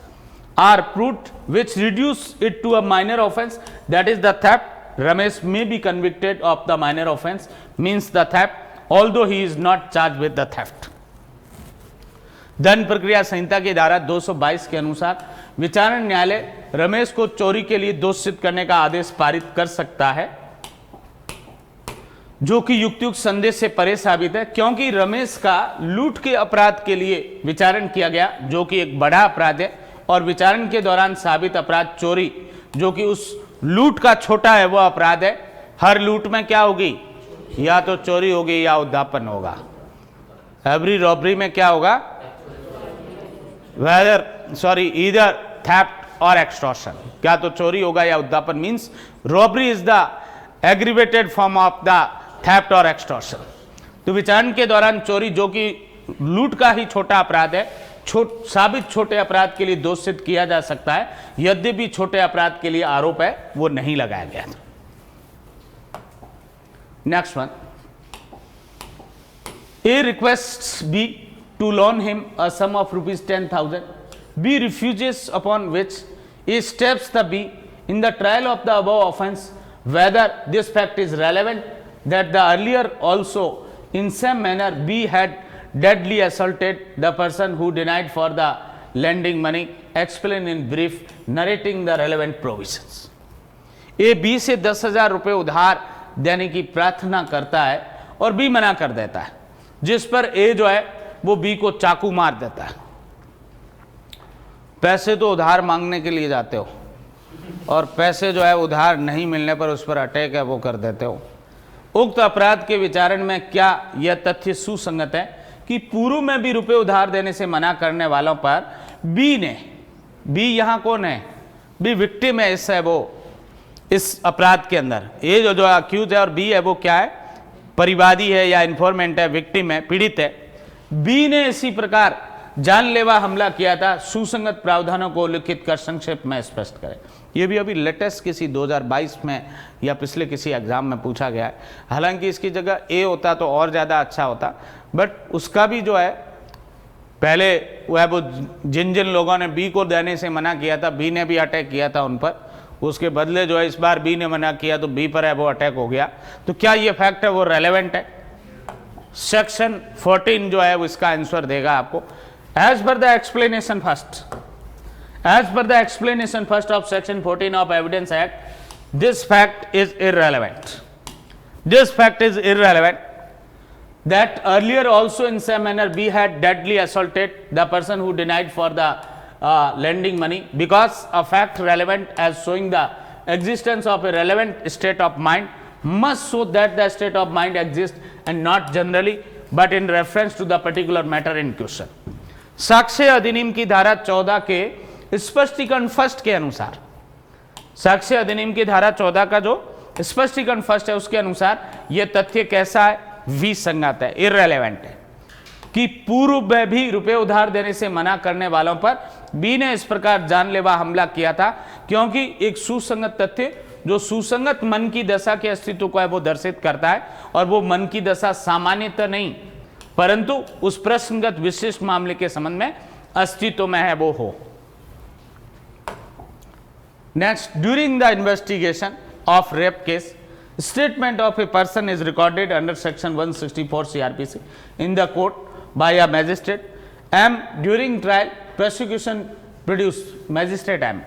are proved which reduce it to a minor offence, that is the theft. Ramesh may be convicted of the minor offence, means the theft, although he is not charged with the theft. धन प्रक्रिया संहिता की धारा 222 के अनुसार विचारण न्यायालय रमेश को चोरी के लिए दोष सिद्ध करने का आदेश पारित कर सकता है, जो कि युक्तियुक्त संदेह से परे साबित है, क्योंकि रमेश का लूट के अपराध के लिए विचारण किया गया, जो कि एक बड़ा अपराध है, और विचारण के दौरान साबित अपराध चोरी, जो कि उस लूट का छोटा है, वो अपराध है। हर लूट में क्या होगी? या तो चोरी होगी या उद्यापन होगा। एवरी रॉबरी में क्या होगा? ईदर थेफ्ट और एक्सटॉर्शन, क्या तो चोरी होगा या उद्यापन। Means robbery is the aggravated form of the theft और एक्सटॉर्शन। तो विचारण के दौरान चोरी, जो कि लूट का ही छोटा अपराध है, साबित छोटे अपराध के लिए दोष सिद्ध किया जा सकता है, यद्यपि छोटे अपराध के लिए आरोप है वो नहीं लगाया गया। Next one, a request B to loan him a sum of rupees 10,000. B refuses, upon which A steps the B in the trial of the above offence whether this fact is relevant that the earlier also in same manner B had deadly assaulted the person who denied for the lending money. Explain in brief, narrating the relevant provisions. A B से 10,000 रुपये उधार देने की प्रार्थना करता है और B मना कर देता है, जिस पर A जो है वो बी को चाकू मार देता है। पैसे तो उधार मांगने के लिए जाते हो और पैसे जो है उधार नहीं मिलने पर उस पर अटैक है वो कर देते हो। उक्त अपराध के विचारण में क्या यह तथ्य सुसंगत है कि पूर्व में भी रुपए उधार देने से मना करने वालों पर बी यहाँ कौन है? बी विक्टिम है इस अपराध के अंदर। ए जो अक्यूज है और बी है वो क्या है? परिवादी है या इन्फॉर्मेंट है, विक्टिम है, पीड़ित है। बी ने इसी प्रकार जानलेवा हमला किया था। सुसंगत प्रावधानों को उल्लिखित कर संक्षेप में स्पष्ट करें। ये भी अभी लेटेस्ट किसी 2022 में या पिछले किसी एग्जाम में पूछा गया है। हालांकि इसकी जगह ए होता तो और ज़्यादा अच्छा होता, बट उसका भी जो है पहले वो जिन लोगों ने बी को देने से मना किया था, बी ने भी अटैक किया था उन पर, उसके बदले जो है इस बार बी ने मना किया तो बी पर है वो अटैक हो गया। तो क्या ये फैक्ट है वो रेलेवेंट है? सेक्शन 14 जो है वो इसका आंसर देगा आपको। As per the explanation first of section 14 of evidence act, this fact is irrelevant that earlier also in same manner B had deadly assaulted the person who denied for the lending money, because a fact relevant as showing the existence of a relevant state of mind must show that the state of mind exists and not generally but in reference to the particular matter in question. साक्ष्य अधिनियम की धारा 14 के स्पष्टीकरण first के अनुसार, साक्ष्य अधिनियम की धारा 14 का जो स्पष्टीकरण फर्स्ट है उसके अनुसार यह तथ्य कैसा है? विसंगत है, इररेलेवेंट है। कि पूर्व में भी रुपए उधार देने से मना करने वालों पर बी ने इस प्रकार जानलेवा हमला किया था, क्योंकि एक सुसंगत तथ्य जो सुसंगत मन की दशा के अस्तित्व को है वो दर्शित करता है, और वो मन की दशा सामान्यतः नहीं परंतु उस प्रसंगत विशिष्ट मामले के संबंध में अस्तित्व में है वो हो। Next, during the investigation of rape case, statement of a person is recorded under section 164 CRPC in the court by a magistrate M. During trial, prosecution produced magistrate M.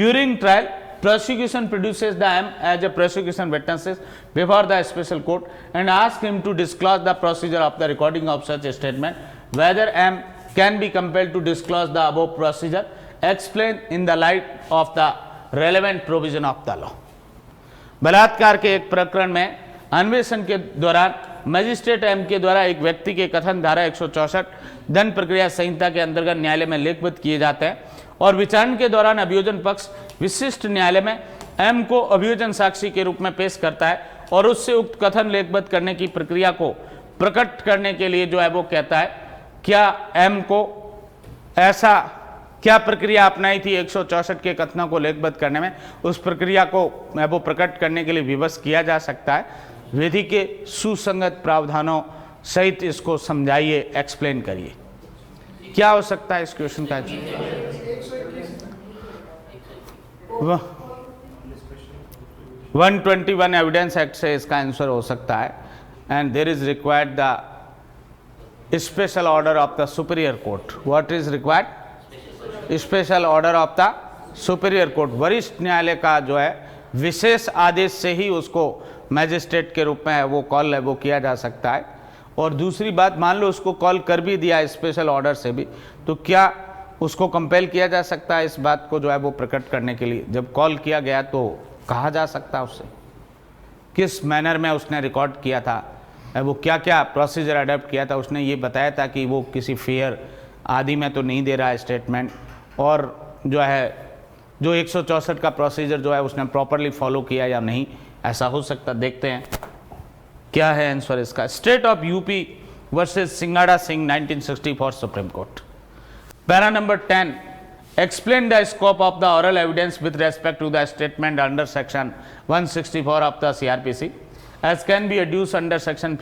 During trial, prosecution produces the M as a prosecution witnesses before the special court and ask him to disclose the procedure of the recording of such a statement. Whether M can be compelled to disclose the above procedure explained in the light of the relevant provision of the law. बलात्कार के एक प्रकरण में अन्वेषण के दौरान magistrate M के द्वारा एक व्यक्ति के कथन धारा 164 दंड प्रक्रिया संहिता के अंतर्गत न्यायालय में लेखबद्ध किए जाते हैं, और विचारण के दौरान अभियोजन पक्ष विशिष्ट न्यायालय में एम को अभियोजन साक्षी के रूप में पेश करता है और उससे उक्त कथन लेखबद्ध करने की प्रक्रिया को प्रकट करने के लिए जो है वो कहता है क्या एम को ऐसा क्या प्रक्रिया अपनाई थी 164 के कथनों को लेखबद्ध करने में, उस प्रक्रिया को वो प्रकट करने के लिए विवश किया जा सकता है। विधि के सुसंगत प्रावधानों सहित इसको समझाइए, एक्सप्लेन करिए। क्या हो सकता है इस क्वेश्चन का? 121 एविडेंस एक्ट से इसका आंसर हो सकता है। And there is required the special order of the superior court. What is required? Special order of the superior court. वरिष्ठ न्यायालय का जो है विशेष आदेश से ही उसको मैजिस्ट्रेट के रूप में है वो कॉल है वो किया जा सकता है। और दूसरी बात, मान लो उसको कॉल कर भी दिया स्पेशल ऑर्डर से भी, तो क्या उसको कंपेल किया जा सकता है इस बात को जो है वो प्रकट करने के लिए? जब कॉल किया गया तो कहा जा सकता है उससे किस मैनर में उसने रिकॉर्ड किया था, वो क्या क्या प्रोसीजर अडॉप्ट किया था। उसने ये बताया था कि वो किसी फेयर आदि में तो नहीं दे रहा है स्टेटमेंट, और जो है जो 164 का प्रोसीजर जो है उसने प्रॉपरली फॉलो किया या नहीं, ऐसा हो सकता। देखते हैं क्या है आंसर इसका। State of UP versus Singhara Singh 1964 supreme court. Para number 10, explain the scope of the oral evidence with respect to the statement under section 164 of the CRPC as can be adduced under section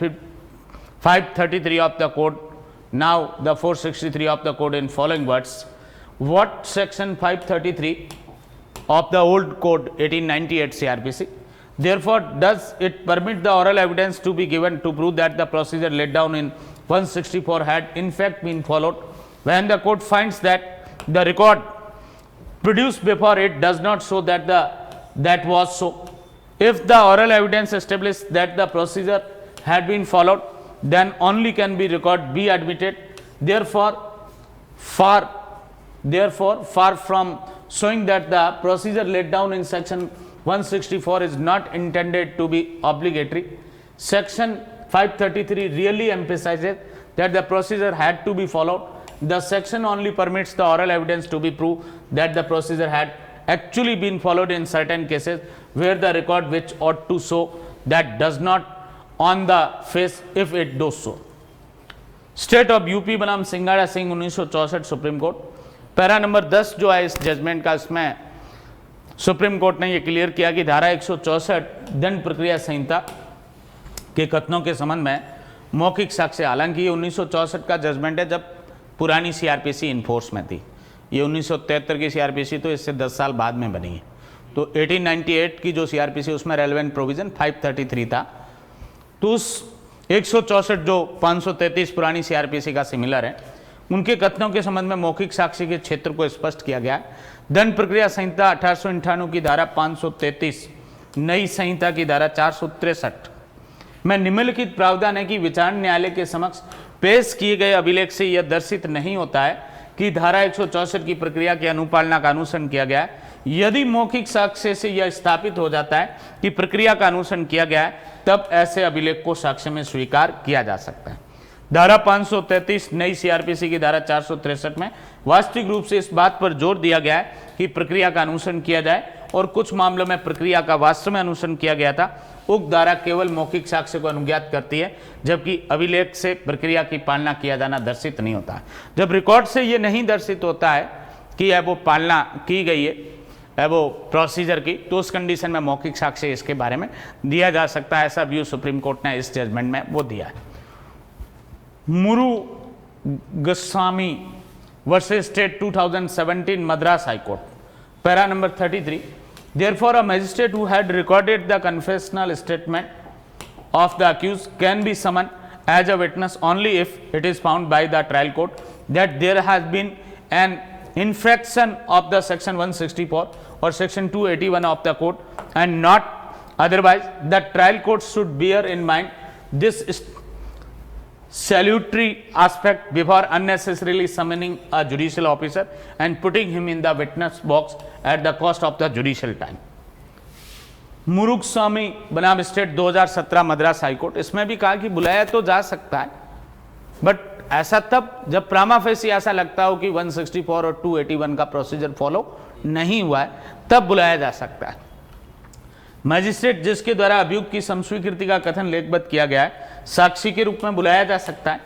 533 of the code, now the 463 of the code in following words. What section 533 of the old code 1898 CRPC therefore does it permit the oral evidence to be given to prove that the procedure laid down in 164 had in fact been followed when the court finds that the record produced before it does not show that that was so. If the oral evidence establishes that the procedure had been followed, then only can be record be admitted. Therefore far from showing that the procedure laid down in section 164 is not intended to be obligatory, section 533 really emphasizes that the procedure had to be followed. The section only permits the oral evidence to be proved that the procedure had actually been followed in certain cases where the record which ought to show that does not on the face if it does so. State of UP बनाम Singhara Singh 1964 supreme court. Para number 10 जो है इस judgement का, इसमें supreme court ने यह clear किया कि धारा 164 दंड प्रक्रिया संहिता के कथनों के संबंध में मौखिक साक्ष्य, हालांकि ये 1964 का जजमेंट है जब पुरानी CRPC इन्फोर्स में थी। ये 1973 की CRPC तो इससे 10 साल बाद में बनी है। तो 1898 की जो CRPC उसमें रेलेवेंट प्रोविजन 533 था, तो उस 164 जो 533 पुरानी CRPC का सिमिलर है, उनके कथनों के संबंध में मौखिक साक्ष्य के क्षेत्र को स्पष्ट किया गया है। दंड प्रक्रिया संहिता 1898 की धारा 533, नई संहिता की धारा 463 में निम्नलिखित प्रावधान है कि विचारण न्यायालय के समक्ष पेश किए गए अभिलेख से यह दर्शित नहीं होता है कि धारा 164 की प्रक्रिया की अनुपालना का अनुसरण किया गया है। यदि मौखिक साक्ष्य से यह स्थापित हो जाता है कि प्रक्रिया का अनुसरण किया गया है, तब ऐसे अभिलेख को साक्ष्य में स्वीकार किया जा सकता है। धारा 533 नई CRPC की धारा 463 में वास्तविक रूप से इस बात पर जोर दिया गया है कि प्रक्रिया का अनुसरण किया जाए और कुछ मामलों में प्रक्रिया का वास्तव में अनुसरण किया गया था, उक्त धारा केवल मौखिक साक्ष्य को अनुज्ञात करती है, जबकि अभिलेख से प्रक्रिया की पालना किया जाना दर्शित नहीं होता है। जब रिकॉर्ड से ये नहीं दर्शित होता है कि वो पालना की गई है वो प्रोसीजर की, तो उस कंडीशन में मौखिक साक्ष्य इसके बारे में दिया जा सकता है। ऐसा व्यू सुप्रीम कोर्ट ने इस जजमेंट में वो दिया है। Murugaswamy versus state 2017 Madras high court, para number 33, therefore a magistrate who had recorded the confessional statement of the accused can be summoned as a witness only if it is found by the trial court that there has been an infraction of the section 164 or section 281 of the code and not otherwise. The trial court should bear in mind this salutary aspect before unnecessarily summoning a judicial officer and putting him in the witness box at the cost of the judicial time. मुरुगस्वामी बनाम state 2017 Madras high court, इसमें भी कहा कि बुलाया तो जा सकता है, बट ऐसा तब जब प्रामा फेसी ऐसा लगता हो कि 164 और 281 का प्रोसीजर फॉलो नहीं हुआ है, तब बुलाया जा सकता है। मजिस्ट्रेट जिसके द्वारा अभियुक्त की समस्वीकृति का कथन लेखबद्ध किया गया है, साक्षी के रूप में बुलाया जा सकता है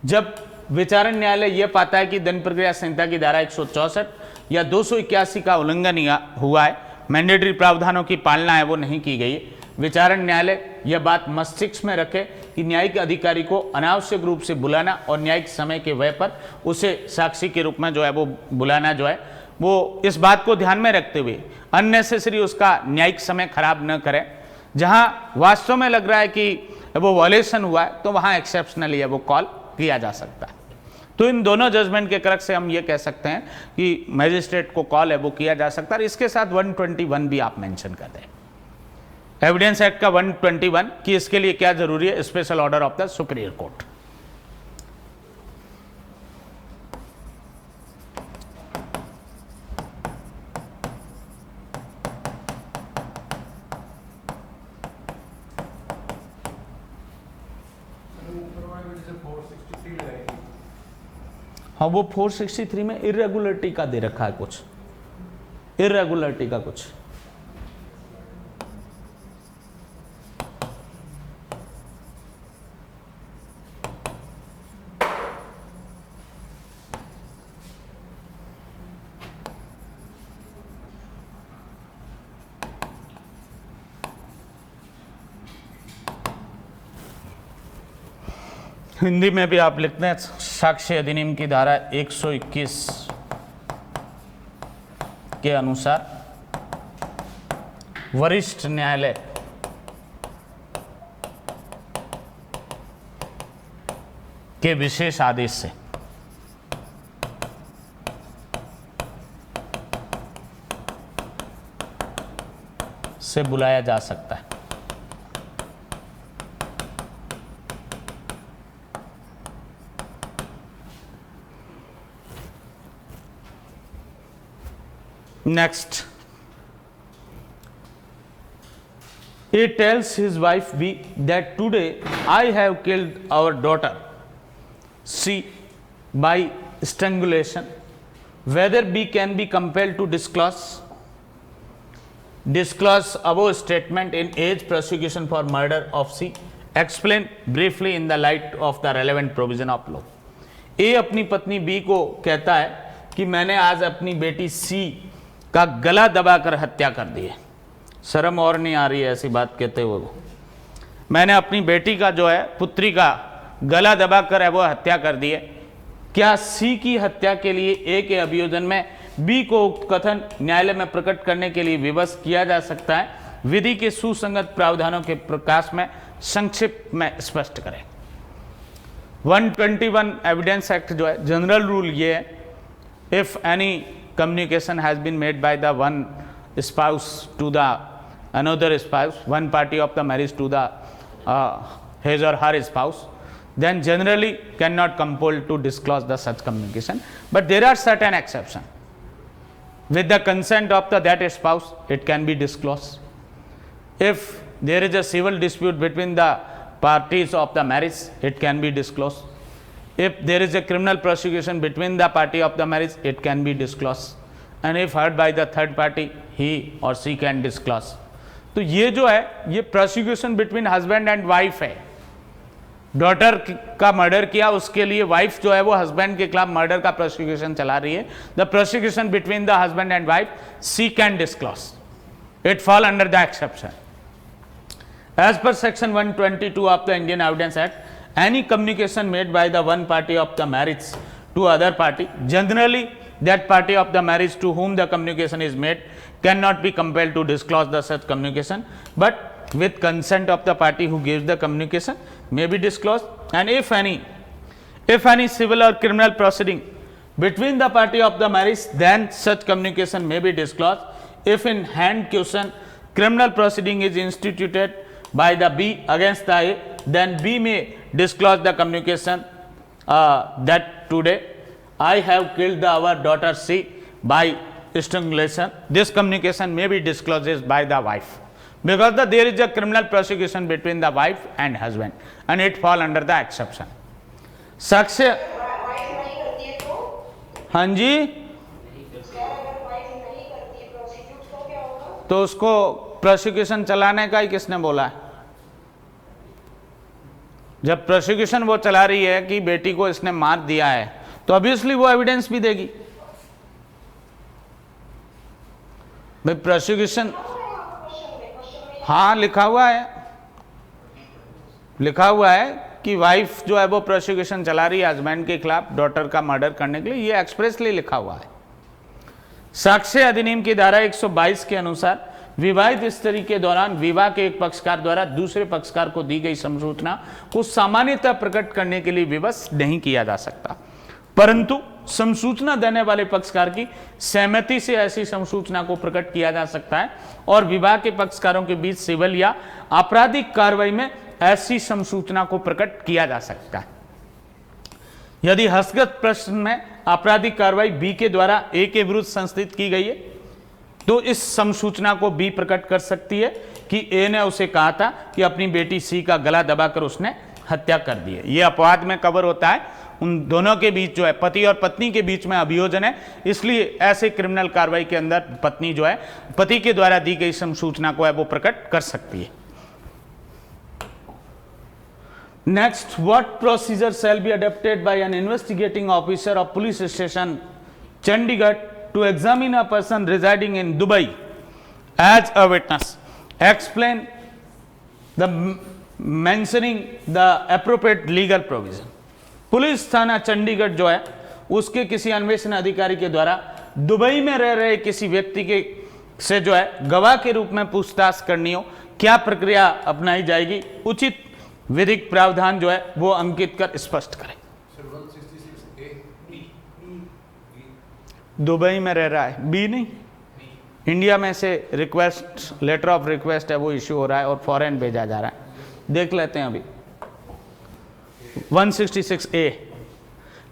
जब विचारण न्यायालय यह पाता है कि दंड प्रक्रिया संहिता की धारा 164 या 281 का उल्लंघन हुआ है, मैंडेटरी प्रावधानों की पालना है वो नहीं की गई है। विचारण न्यायालय यह बात मस्तिष्क में रखे कि न्यायिक अधिकारी को अनावश्यक रूप से बुलाना और न्यायिक समय के व्यय पर उसे साक्षी के रूप में जो है वो बुलाना जो है वो इस बात को ध्यान में रखते हुए अननेसेसरी उसका न्यायिक समय खराब न करें। जहां वास्तव में लग रहा है कि वो वॉलेशन हुआ है तो वहां एक्सेप्शनली है वो कॉल किया जा सकता है। तो इन दोनों जजमेंट के क्रक्स से हम ये कह सकते हैं कि मैजिस्ट्रेट को कॉल है वो किया जा सकता है। इसके साथ 121 भी आप मेंशन कर दें, एविडेंस एक्ट का 121 कि इसके लिए क्या जरूरी है, special order of the superior court. हाँ, वो 463 में इरेगुलरिटी का दे रखा है, कुछ इरेगुलरिटी का कुछ। हिंदी में भी आप लिखते हैं साक्ष्य अधिनियम की धारा 121 के अनुसार वरिष्ठ न्यायालय के विशेष आदेश से बुलाया जा सकता है। Next, he tells his wife B that today I have killed our daughter C by strangulation. Whether B can be compelled to disclose above statement in age prosecution for murder of C. Explain briefly in the light of the relevant provision of law. A अपनी पत्नी B को कहता है कि मैंने आज अपनी बेटी C का गला दबाकर हत्या कर दी है। शर्म और नहीं आ रही है ऐसी बात कहते हुए वो। मैंने अपनी बेटी का जो है पुत्री का गला दबाकर है वो हत्या कर दी है। क्या सी की हत्या के लिए ए के अभियोजन में बी को उक्त कथन न्यायालय में प्रकट करने के लिए विवश किया जा सकता है? विधि के सुसंगत प्रावधानों के प्रकाश में संक्षिप्त में स्पष्ट करें। 121 एविडेंस एक्ट जो है जनरल रूल ये है, if any communication has been made by the one spouse to the another spouse, one party of the marriage to the his or her spouse, then generally cannot compel to disclose the such communication, but there are certain exceptions. With the consent of the that spouse it can be disclosed. If there is a civil dispute between the parties of the marriage, it can be disclosed. If there is a criminal prosecution between the party of the marriage, it can be disclosed. and if heard by the third party, he or she can disclose. तो ये जो है ये prosecution between husband and wife है. Daughter का murder किया, उसके लिए वाइफ जो है वो हस्बैंड के खिलाफ मर्डर का प्रोसिक्यूशन चला रही है. The prosecution between the husband and wife, she can disclose. It fall under the exception. As per section 122 of the Indian Evidence Act, any communication made by the one party of the marriage to other party, generally that party of the marriage to whom the communication is made, cannot be compelled to disclose the such communication, but with consent of the party who gives the communication may be disclosed. And if any civil or criminal proceeding between the party of the marriage, then such communication may be disclosed. If in hand question criminal proceeding is instituted by the B against the A, then B may disclose the communication that today I have killed our daughter C by strangulation. This communication may be disclosed by the wife, because there is a criminal prosecution between the wife and husband, and it fall under the exception. साक्ष्य, हाँ जी, तो उसको prosecution चलाने का ही किसने बोला है? जब प्रोसिक्यूशन वो चला रही है कि बेटी को इसने मार दिया है, तो ऑब्वियसली वो एविडेंस भी देगी. भाई प्रोसिक्यूशन, हाँ लिखा हुआ है कि वाइफ जो है वो प्रोसिक्यूशन चला रही है हस्बैंड के खिलाफ डॉटर का मर्डर करने के लिए, ये एक्सप्रेसली लिखा हुआ है. साक्ष्य अधिनियम की धारा 122 के अनुसार विवाहित स्त्री के दौरान विवाह के एक पक्षकार द्वारा दूसरे पक्षकार को दी गई संसूचना को सामान्यतः प्रकट करने के लिए विवश नहीं किया जा सकता, परंतु संसूचना देने वाले पक्षकार की सहमति से ऐसी संसूचना को प्रकट किया जा सकता है और विवाह के पक्षकारों के बीच सिविल या आपराधिक कार्रवाई में ऐसी संसूचना को प्रकट किया जा सकता है. यदि हस्तगत प्रश्न में आपराधिक कार्रवाई बी के द्वारा ए के विरुद्ध संस्थित की गई है, तो इस संसूचना को बी प्रकट कर सकती है कि ए ने उसे कहा था कि अपनी बेटी सी का गला दबाकर उसने हत्या कर दी है. यह अपवाद में कवर होता है, उन दोनों के बीच जो है पति और पत्नी के बीच में अभियोजन है, इसलिए ऐसे क्रिमिनल कार्रवाई के अंदर पत्नी जो है पति के द्वारा दी गई संसूचना को है वो प्रकट कर सकती है. Next, what procedure shall be adopted by an investigating officer of police station Chandigarh to examine a person residing in Dubai as a witness? Explain the mentioning the appropriate legal provision. Police थाना चंडीगढ़ जो है उसके किसी अन्वेषण अधिकारी के द्वारा Dubai में रह रहे किसी व्यक्ति के से जो है गवाह के रूप में पूछताछ करनी हो, क्या प्रक्रिया अपनाई जाएगी, उचित विधिक प्रावधान जो है वो अंकित कर स्पष्ट करें. दुबई में रह रहा है, बी नहीं, इंडिया में से रिक्वेस्ट लेटर ऑफ रिक्वेस्ट है वो इश्यू हो रहा है और फॉरेन भेजा जा रहा है. देख लेते हैं अभी 166A,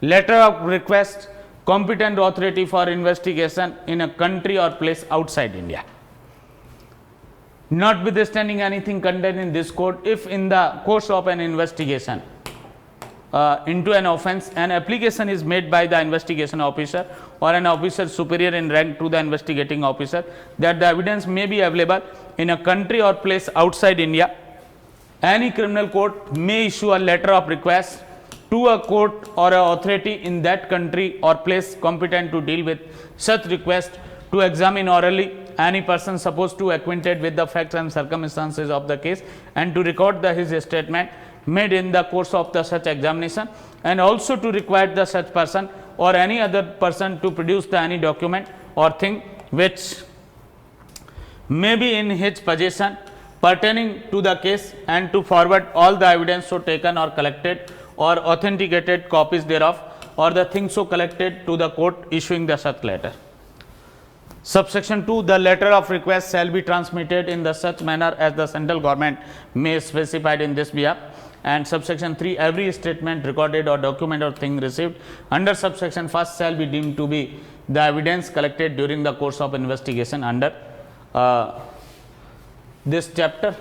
letter of request competent authority for investigation in a country or place outside India. Notwithstanding anything contained in this code, if in the course of an investigation into an offence, an application is made by the investigation officer or an officer superior in rank to the investigating officer that the evidence may be available in a country or place outside India, any criminal court may issue a letter of request to a court or an authority in that country or place competent to deal with such request to examine orally any person supposed to acquainted with the facts and circumstances of the case and to record his statement made in the course of the such examination, and also to require the such person or any other person to produce the any document or thing which may be in his possession pertaining to the case, and to forward all the evidence so taken or collected or authenticated copies thereof or the things so collected to the court issuing the such letter. Subsection 2, the letter of request shall be transmitted in the such manner as the central government may specify in this behalf. And subsection 3, every statement recorded or document or thing received under subsection 1 shall be deemed to be the evidence collected during the course of investigation under this chapter.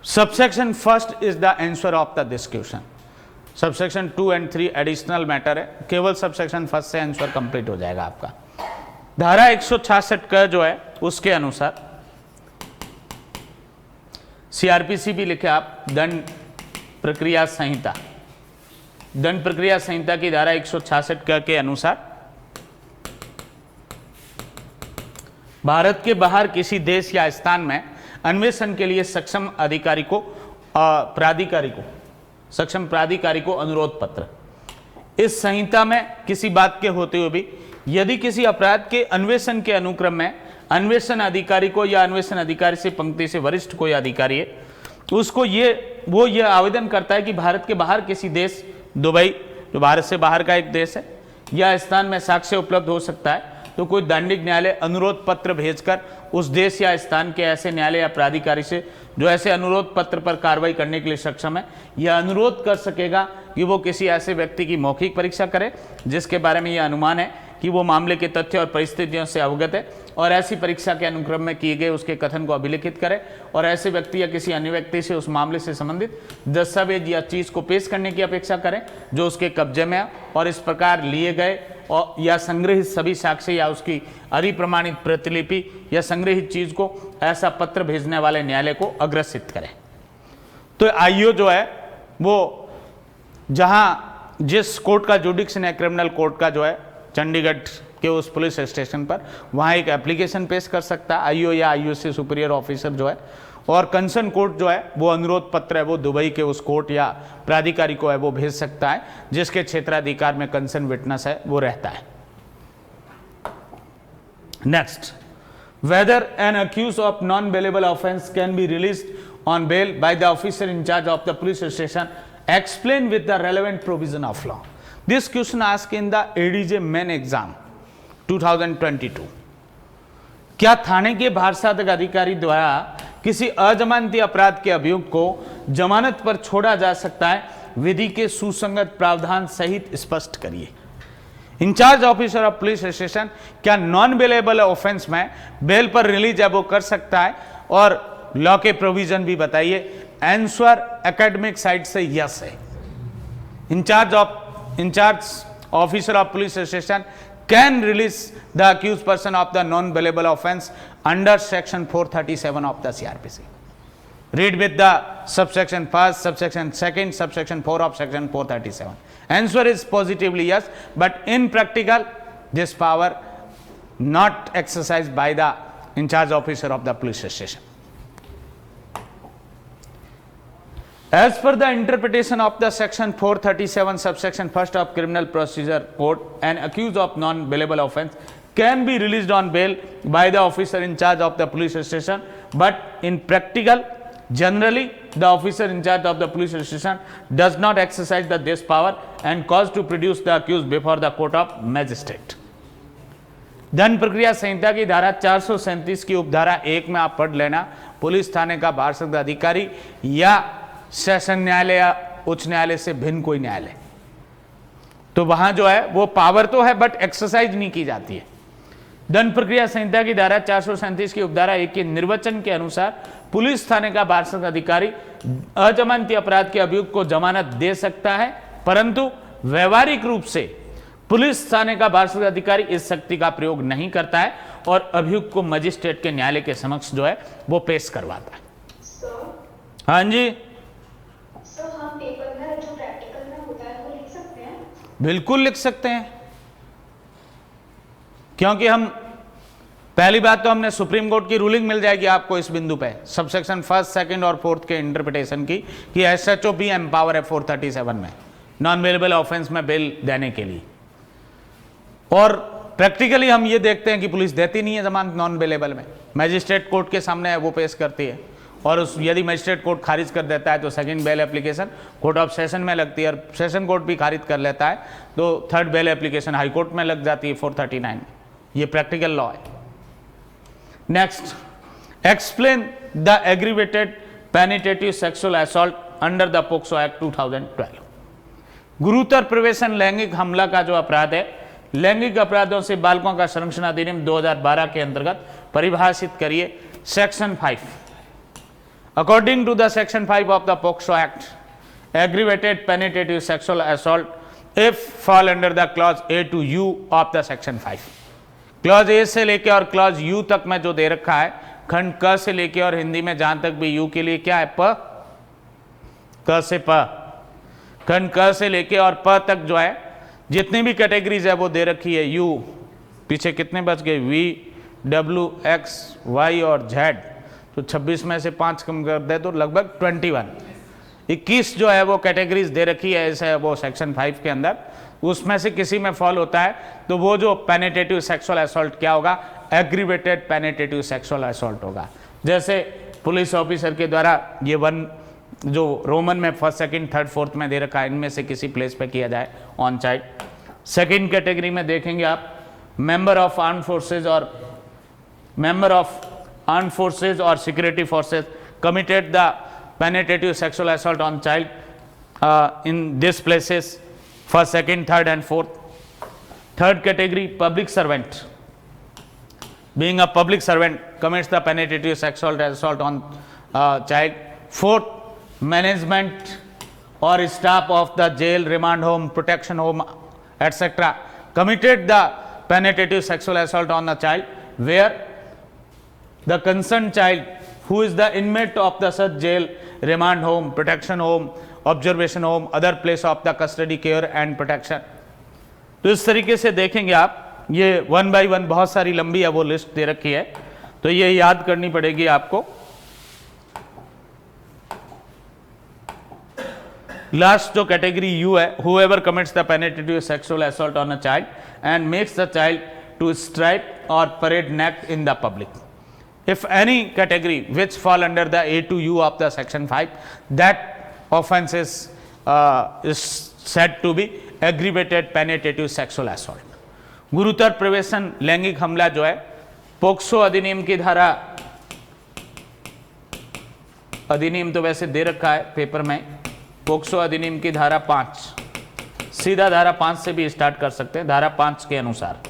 Subsection 1 is the answer of the this question. Subsection 2 and 3 additional matter है, केवल subsection first से answer complete हो जाएगा आपका। धारा 166 का जो है उसके अनुसार सीआरपीसी भी लिखे आप, दंड प्रक्रिया संहिता, दंड प्रक्रिया संहिता की धारा 166 के अनुसार भारत के बाहर किसी देश या स्थान में अन्वेषण के लिए सक्षम अधिकारी को सक्षम प्राधिकारी को अनुरोध पत्र। इस संहिता में किसी बात के होते हुए भी यदि किसी अपराध के अन्वेषण के अनुक्रम में अन्वेषण अधिकारी को या अन्वेषण अधिकारी से पंक्ति से वरिष्ठ कोई अधिकारी है, तो उसको वो ये आवेदन करता है कि भारत के बाहर किसी देश, दुबई जो भारत से बाहर का एक देश है, या स्थान में साक्ष्य उपलब्ध हो सकता है, तो कोई दंडिक न्यायालय अनुरोध पत्र भेजकर उस देश या स्थान के ऐसे न्यायालय या प्राधिकारी से जो ऐसे अनुरोध पत्र पर कार्रवाई करने के लिए सक्षम है, यह अनुरोध कर सकेगा कि वो किसी ऐसे व्यक्ति की मौखिक परीक्षा करे जिसके बारे में यह अनुमान है कि वो मामले के तथ्य और परिस्थितियों से अवगत है, और ऐसी परीक्षा के अनुक्रम में किए गए उसके कथन को अभिलिखित करे, और ऐसे व्यक्ति या किसी अन्य व्यक्ति से उस मामले से संबंधित दस्तावेज या चीज को पेश करने की अपेक्षा करें जो उसके कब्जे में है, और इस प्रकार लिए गए और या संग्रहित सभी साक्ष्य या उसकी अधिप्रमाणित प्रतिलिपि या संग्रहित चीज को ऐसा पत्र भेजने वाले न्यायालय को अग्रसित करें। तो आईओ जो है वो जहां जिस कोर्ट का जुडिक्शन है, क्रिमिनल कोर्ट का जो है चंडीगढ़ के उस पुलिस स्टेशन पर, वहां एक एप्लीकेशन पेश कर सकता है आईओ या आईओ से सुपीरियर ऑफिसर जो है, और कंसर्न कोर्ट जो है वो अनुरोध पत्र है वो दुबई के उस कोर्ट या प्राधिकारी को है वो भेज सकता है जिसके क्षेत्राधिकार में कंसर्न विटनेस है वो रहता है। Next, whether an accused of non bailable offence can be released on bail by the officer in charge of the police station explain with the relevant provision of law. This question asked in the ADJ main exam 2022। क्या थाने के भारसाधक अधिकारी द्वारा किसी अजमानती अपराध के अभियुक्त को जमानत पर छोड़ा जा सकता है? विधि के सुसंगत प्रावधान सहित स्पष्ट करिए। In charge officer of police station क्या नॉन बेलेबल ऑफेंस में बेल पर रिलीज है वो कर सकता है? और लॉ के प्रोविजन भी बताइए। आंसर एकेडमिक साइड से यस है। In charge officer of police station can release the accused person of the non-bailable offence under section 437 of the CRPC. Read with the subsection first, subsection second, subsection 4 of section 437. Answer is positively yes, but in practical, this power not exercised by the in-charge officer of the police station. As per the interpretation of the section 437 subsection first of criminal procedure code, an accused of non-bailable offence can be released on bail by the officer in charge of the police station, but in practical, generally the officer in charge of the police station does not exercise this power and cause to produce the accused before the court of magistrate. दंड प्रक्रिया संहिता की धारा 437 की उपधारा 1 में आप पढ़ लेना, police थाने का भारसाधक अधिकारी या सेशन न्यायालय या उच्च न्यायालय से भिन्न कोई न्यायालय, तो वहां जो है वो पावर तो है बट एक्सरसाइज नहीं की जाती है। दंड प्रक्रिया संहिता की धारा 437 की उपधारा 1 के निर्वचन के अनुसार पुलिस थाने का भारसाधक अधिकारी अजमानती अपराध के अभियुक्त को जमानत दे सकता है, परंतु व्यवहारिक रूप से पुलिस थाने का भारसाधक अधिकारी इस शक्ति का प्रयोग नहीं करता है और अभियुक्त को मजिस्ट्रेट के न्यायालय के समक्ष जो है वो पेश करवाता है। हाँ जी, हम पेपर में जो प्रैक्टिकल में होता है वो लिख सकते हैं? बिल्कुल लिख सकते हैं, क्योंकि हम पहली बात तो हमने सुप्रीम कोर्ट की रूलिंग मिल जाएगी आपको इस बिंदु पे सबसेक्शन फर्स्ट, सेकंड और फोर्थ के इंटरप्रिटेशन की कि एसएचओ भी एम्पावर है 437 में नॉन बेलेबल ऑफेंस में बेल देने के लिए। और प्रैक्टिकली हम ये देखते हैं कि पुलिस देती नहीं है जमानत नॉन बेलेबल में, मैजिस्ट्रेट कोर्ट के सामने है वो पेश करती है, और उस यदि मजिस्ट्रेट कोर्ट खारिज कर देता है तो second bail application court of session में लगती है, और सेशन कोर्ट भी खारिज कर लेता है तो third bail application high court में लग जाती है 439। ये प्रैक्टिकल लॉ है। Next, explain the aggravated penetrative sexual assault under the POCSO act 2012। गुरुतर प्रवेशन लैंगिक हमला का जो अपराध है, लैंगिक अपराधों से बालकों का संरक्षण अधिनियम 2012 के अंतर्गत परिभाषित करिए। Section 5, according to the section 5 of the POCSO Act, aggravated penetrative sexual assault if fall under the clause A to U of the section 5। Clause A से लेके और क्लॉज यू तक में जो दे रखा है, खंड क से लेके और हिंदी में जहां तक भी यू के लिए क्या है, प, क से प, खंड क से लेके और प तक जो है जितनी भी कैटेगरीज है वो दे रखी है। यू पीछे कितने बच गए, वी, डब्ल्यू, एक्स, वाई और जेड, तो 26 में से 5 कम कर दे तो लगभग 21 जो है वो कैटेगरीज दे रखी है ऐसे वो सेक्शन 5 के अंदर। उसमें से किसी में फॉल होता है तो वो जो पेनिट्रेटिव सेक्सुअल असॉल्ट क्या होगा, एग्रीवेटेड पेनिट्रेटिव सेक्सुअल असॉल्ट होगा। जैसे पुलिस ऑफिसर के द्वारा ये वन जो रोमन में फर्स्ट, सेकंड, थर्ड, फोर्थ में दे रखा है, इनमें से किसी प्लेस पे किया जाए ऑन साइट। सेकंड कैटेगरी में देखेंगे आप, मेंबर ऑफ आर्म फोर्सेज और security forces committed the penetrative sexual assault on child in these places, first, second, third and fourth. Third category, public servant, being a public servant commits the penetrative sexual assault on child. Fourth, management or staff of the jail, remand home, protection home, etc. committed the penetrative sexual assault on the child, where the concerned child who is the inmate of the such jail, remand home, protection home, observation home, other place of the custody, care and protection। तो इस तरीके से देखेंगे आप, ये 1 by 1 बहुत सारी लंबी है वो लिस्ट दे रखी है, तो ये याद करनी पड़ेगी आपको। लास्ट जो कैटेगरी यू है, whoever commits the penetrative sexual assault on a child and makes the child to strip or parade naked in the public. If any category which fall under the A to U of the section 5, that offense is said to be aggravated penetrative sexual assault। गुरुतर प्रवेशन लैंगिक हमला जो है, POCSO अधिनियम की धारा, अधिनियम तो वैसे दे रखा है पेपर में, पोक्सो अधिनियम की धारा 5, सीधा धारा 5 से भी स्टार्ट कर सकते हैं। धारा 5 के अनुसार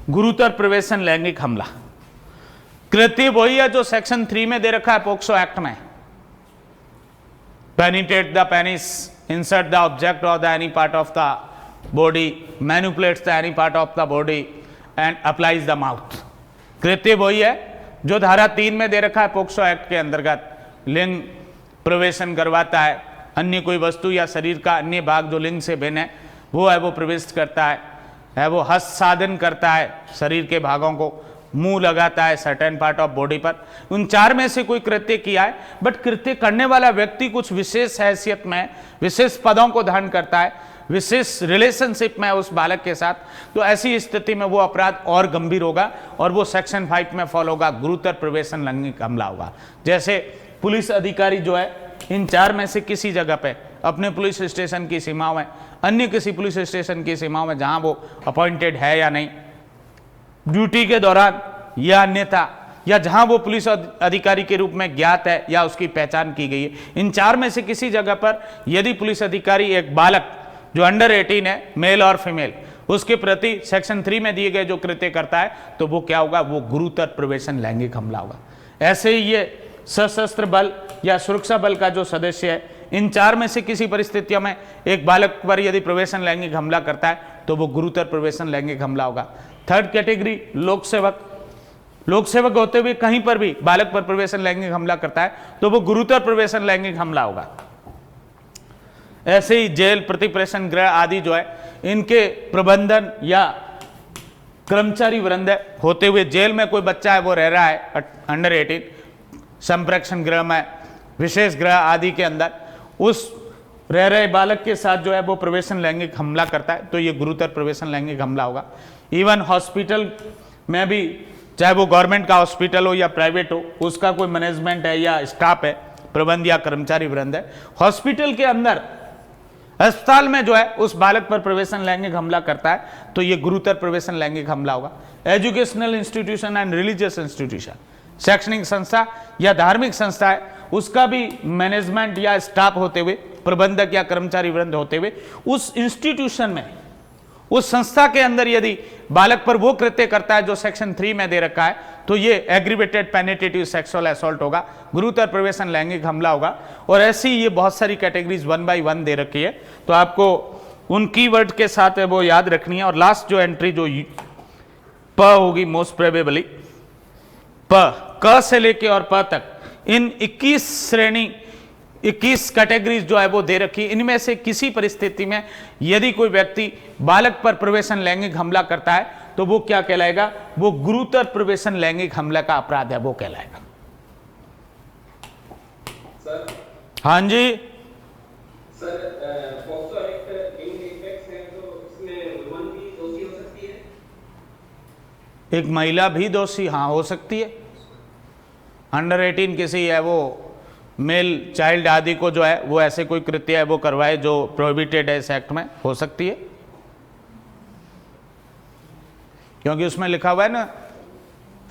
गुरुतर प्रवेशन लैंगिक हमला, कृत्य वही है जो सेक्शन 3 में दे रखा है पोक्सो एक्ट में। Penetrate the penis, insert the object और the any part of the body, manipulates the any part of the body and applies the mouth. कृत्य वही है जो धारा 3 में दे रखा है पोक्सो एक्ट के अंतर्गत, लिंग प्रवेशन करवाता है, अन्य कोई वस्तु या शरीर का अन्य भाग जो लिंग से भिन्न है वो है वो प्रविष्ट करता है वो हस्त साधन करता है शरीर के भागों को, मुंह लगाता है सर्टेन पार्ट ऑफ बॉडी पर। उन 4 में से कोई कृत्य किया है, बट कृत्य करने वाला व्यक्ति कुछ विशेष हैसियत में, विशेष पदों को धारण करता है, विशेष रिलेशनशिप में उस बालक के साथ, तो ऐसी स्थिति में वो अपराध और गंभीर होगा और वो सेक्शन 5 में फॉलो होगा, गुरुतर प्रवेशन लैंगिक हमला होगा। जैसे पुलिस अधिकारी जो है इन 4 में से किसी जगह पे अपने पुलिस स्टेशन की सीमाओं में, अन्य किसी पुलिस स्टेशन की सीमाओं में जहां वो अपॉइंटेड है या नहीं, ड्यूटी के दौरान या अन्यथा, या जहां वो पुलिस अधिकारी के रूप में ज्ञात है या उसकी पहचान की गई है, इन 4 में से किसी जगह पर यदि पुलिस अधिकारी एक बालक जो अंडर 18 है, मेल और फीमेल, उसके प्रति सेक्शन 3 में दिए गए जो कृत्य करता है, तो वो क्या होगा, वो गुरुतर प्रवेशन लैंगिक हमला होगा। ऐसे ही ये सशस्त्र बल या सुरक्षा बल का जो सदस्य है, इन 4 में से किसी परिस्थितियों में एक बालक पर यदि प्रवेशन लैंगिक हमला करता है तो वो गुरुतर प्रवेशन लैंगिक हमला होगा। थर्ड कैटेगरी, लोक सेवक होते हुए कहीं पर भी बालक पर प्रवेशन लैंगिक हमला करता है तो वो गुरुतर प्रवेशन लैंगिक हमला होगा। ऐसे ही जेल, प्रतिप्रेषण गृह आदि जो है, इनके प्रबंधन या कर्मचारी वृंद होते हुए जेल में कोई बच्चा है वो रह रहा है अंडर 18, संप्रेक्षण गृह में, विशेष गृह आदि के अंदर उस रह रहे बालक के साथ जो है वो प्रवेशन लैंगिक हमला करता है तो ये गुरुतर प्रवेशन लैंगिक हमला होगा। इवन हॉस्पिटल में भी, चाहे वो गवर्नमेंट का हॉस्पिटल हो या प्राइवेट हो, उसका कोई मैनेजमेंट है या स्टाफ है, प्रबंध या कर्मचारी वृंद है, हॉस्पिटल के अंदर अस्पताल में जो है उस बालक पर प्रवेशन लैंगिक हमला करता है तो ये गुरुतर प्रवेशन लैंगिक हमला होगा। Educational institution and religious institution, शैक्षणिक संस्था या धार्मिक संस्था है, उसका भी मैनेजमेंट या स्टाफ होते हुए, प्रबंधक या कर्मचारी वृंद होते हुए उस इंस्टीट्यूशन में उस संस्था के अंदर यदि बालक पर वो कृत्य करता है जो सेक्शन 3 में दे रखा है, तो ये एग्रीवेटेड पेनिट्रेटिव सेक्सुअल असॉल्ट होगा, गुरुतर प्रवेशन लैंगिक हमला होगा। और ऐसी ये बहुत सारी कैटेगरीज 1 by 1 दे रखी है, तो आपको उन कीवर्ड के साथ है वो याद रखनी है। और लास्ट जो एंट्री जो प होगी, मोस्ट प्रोबेबली प, क से लेके और प तक इन 21 श्रेणी 21 कैटेगरीज जो है वो दे रखी। इनमें से किसी परिस्थिति में यदि कोई व्यक्ति बालक पर प्रवेशन लैंगिक हमला करता है तो वो क्या कहलाएगा? वो गुरुतर प्रवेशन लैंगिक हमला का अपराध है, वो कहलाएगा। सर हाँ जी, sir POCSO act in effects है तो इसमें वुमन भी दोषी हो सकती है? एक महिला भी दोषी हाँ हो सकती है। अंडर 18 किसी है वो मेल चाइल्ड आदि को जो है वो ऐसे कोई कृत्य है वो करवाए जो प्रोहिबिटेड है इस एक्ट में, हो सकती है, क्योंकि उसमें लिखा हुआ है ना,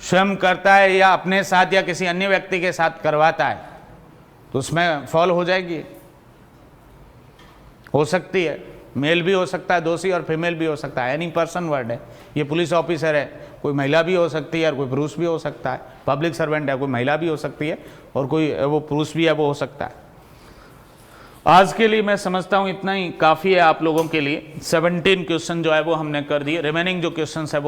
स्वयं करता है या अपने साथ या किसी अन्य व्यक्ति के साथ करवाता है, तो उसमें फॉल हो जाएगी, हो सकती है। मेल भी हो सकता है दोषी और फीमेल भी हो सकता है, एनी पर्सन वर्ड है। ये पुलिस ऑफिसर है, कोई महिला भी हो सकती है और कोई पुरुष भी हो सकता है। पब्लिक सर्वेंट है, कोई महिला भी हो सकती है और कोई वो पुरुष भी है वो हो सकता है। आज के लिए मैं समझता हूँ इतना ही काफ़ी है आप लोगों के लिए। 17 क्वेश्चन जो है वो हमने कर दिए, रिमेनिंग जो क्वेश्चन है वो